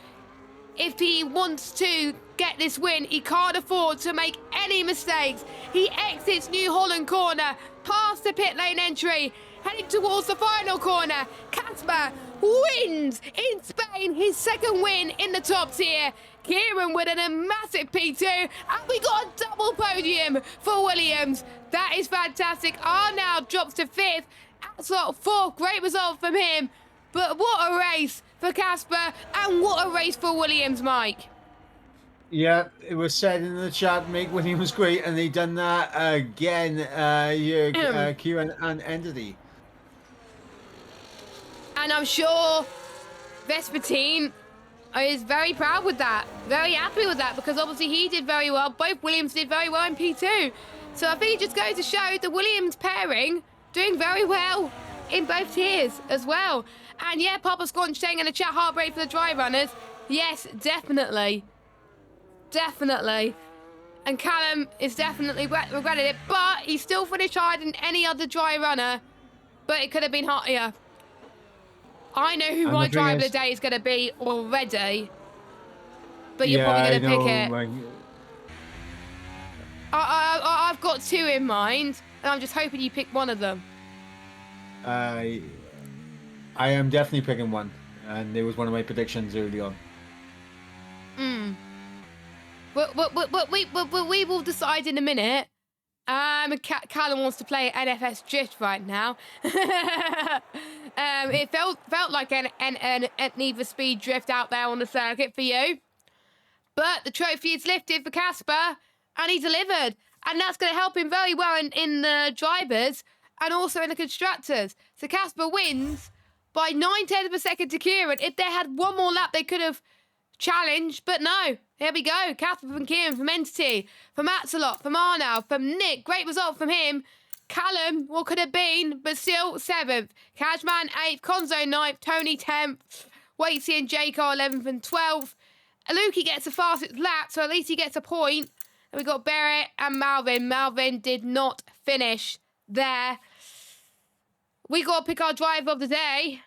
If he wants to get this win, he can't afford to make any mistakes. He exits New Holland corner, past the pit lane entry, heading towards the final corner. Casper wins in Spain, his second win in the top tier. Kieran winning a massive P2, and we got a double podium for Williams. That is fantastic. R now drops to 5th, Axel 4th, great result from him. But what a race for Casper, and what a race for Williams, Mike. Yeah, it was said in the chat, make Williams great, and they done that again. Kieran and Entity. And I'm sure Vespertine is very proud with that, very happy with that, because obviously he did very well. Both Williams did very well in P2. So I think it just goes to show the Williams pairing doing very well in both tiers as well. And yeah, Papa Sconch saying in the chat, heartbreak for the dry runners. Yes, definitely. Definitely. And Callum is definitely regretted it, but he still finished higher than any other dry runner. But it could have been higher. I know who my driver of the day is going to be already. But you're probably going to pick it. I've got 2 in mind, and I'm just hoping you pick one of them. I am definitely picking one, and it was one of my predictions early on. But we will decide in a minute. Callum wants to play NFS Drift right now. It felt like an Need for Speed Drift out there on the circuit for you. But the trophy is lifted for Casper, and he delivered. And that's going to help him very well in the drivers and also in the constructors. So Casper wins by 9/10 of a second to Kieran. If they had one more lap, they could have challenged, but no. Here we go. Casper from Kieran, from Entity, from Axelot, from Arnold, from Nick. Great result from him. Callum, what could have been, but still 7th. Cashman 8th, Conzo 9th, Tony 10th, Waitsy and Jaco 11th and 12th. Aluki gets the fastest lap, so at least he gets a point. And we got Barrett and Malvin. Malvin did not finish there. We got to pick our driver of the day.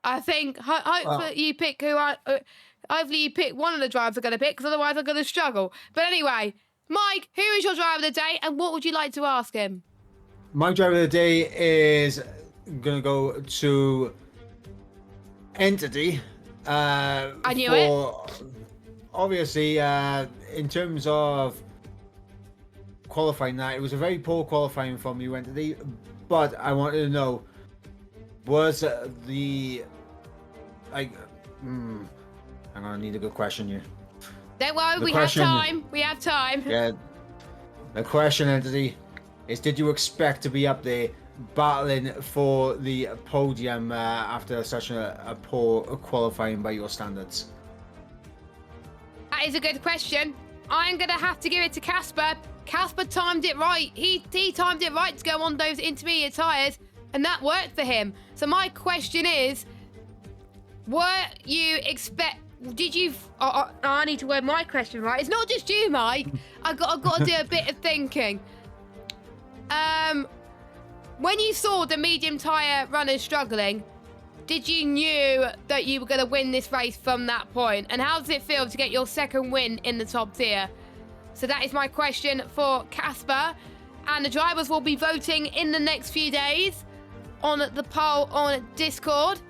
I think hopefully you pick hopefully you pick one of the drivers I'm going to pick, because otherwise I'm going to struggle. But anyway, Mike, who is your driver of the day, and what would you like to ask him? My driver of the day is going to go to Entity. I knew it. Obviously, in terms of qualifying that, it was a very poor qualifying from you, Entity. But I wanted to know, was the... I'm going to need a good question here. Don't worry, we have time. We have time. Yeah. The question, Entity, is did you expect to be up there battling for the podium after such a poor qualifying by your standards? That is a good question. I'm going to have to give it to Casper. Casper timed it right. He timed it right to go on those intermediate tyres, and that worked for him. So my question is, did you... I need to word my question right. It's not just you, Mike. I've got to do a bit of thinking. When you saw the medium tyre runners struggling, did you knew that you were going to win this race from that point? And how does it feel to get your second win in the top tier? So that is my question for Casper. And the drivers will be voting in the next few days on the poll on Discord.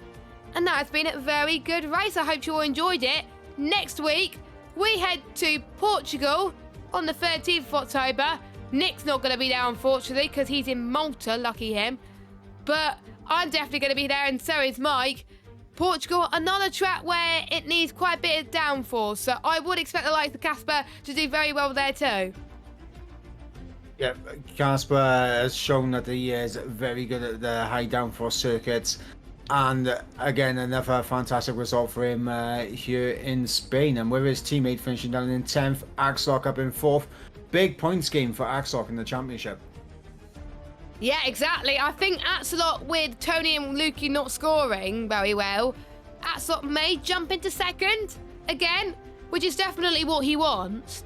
And that has been a very good race. I hope you all enjoyed it. Next week, we head to Portugal on the 13th of October. Nick's not going to be there, unfortunately, because he's in Malta, lucky him. But I'm definitely going to be there, and so is Mike. Portugal, another track where it needs quite a bit of downforce. So I would expect the likes of Casper to do very well there too. Yeah, Casper has shown that he is very good at the high downforce circuits. And again, another fantastic result for him here in Spain. And with his teammate finishing down in 10th, Axlock up in 4th. Big points game for Axlock in the championship. Yeah, exactly. I think Axelot, with Tony and Lukey not scoring very well, Axelot may jump into second again, which is definitely what he wants.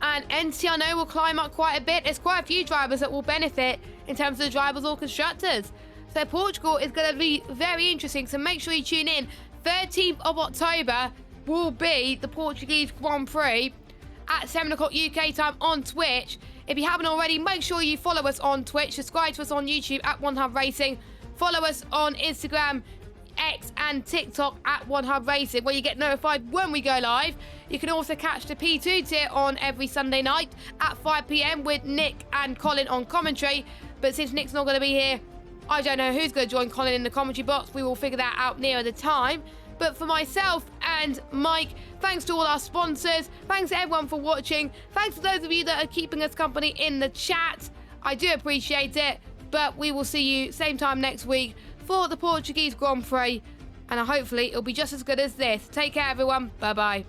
And NC, I know, will climb up quite a bit. There's quite a few drivers that will benefit in terms of the drivers or constructors. So Portugal is going to be very interesting, so make sure you tune in. 13th of October will be the Portuguese Grand Prix at 7 o'clock UK time on Twitch. If you haven't already, make sure you follow us on Twitch, subscribe to us on YouTube at OneHub Racing, follow us on Instagram, X and TikTok at OneHub Racing, where you get notified when we go live. You can also catch the P2 tier on every Sunday night at 5 PM with Nick and Colin on commentary. But since Nick's not going to be here, I don't know who's going to join Colin in the commentary box. We will figure that out nearer the time. But for myself and Mike, thanks to all our sponsors. Thanks to everyone for watching. Thanks to those of you that are keeping us company in the chat. I do appreciate it. But we will see you same time next week for the Portuguese Grand Prix. And hopefully it'll be just as good as this. Take care, everyone. Bye-bye.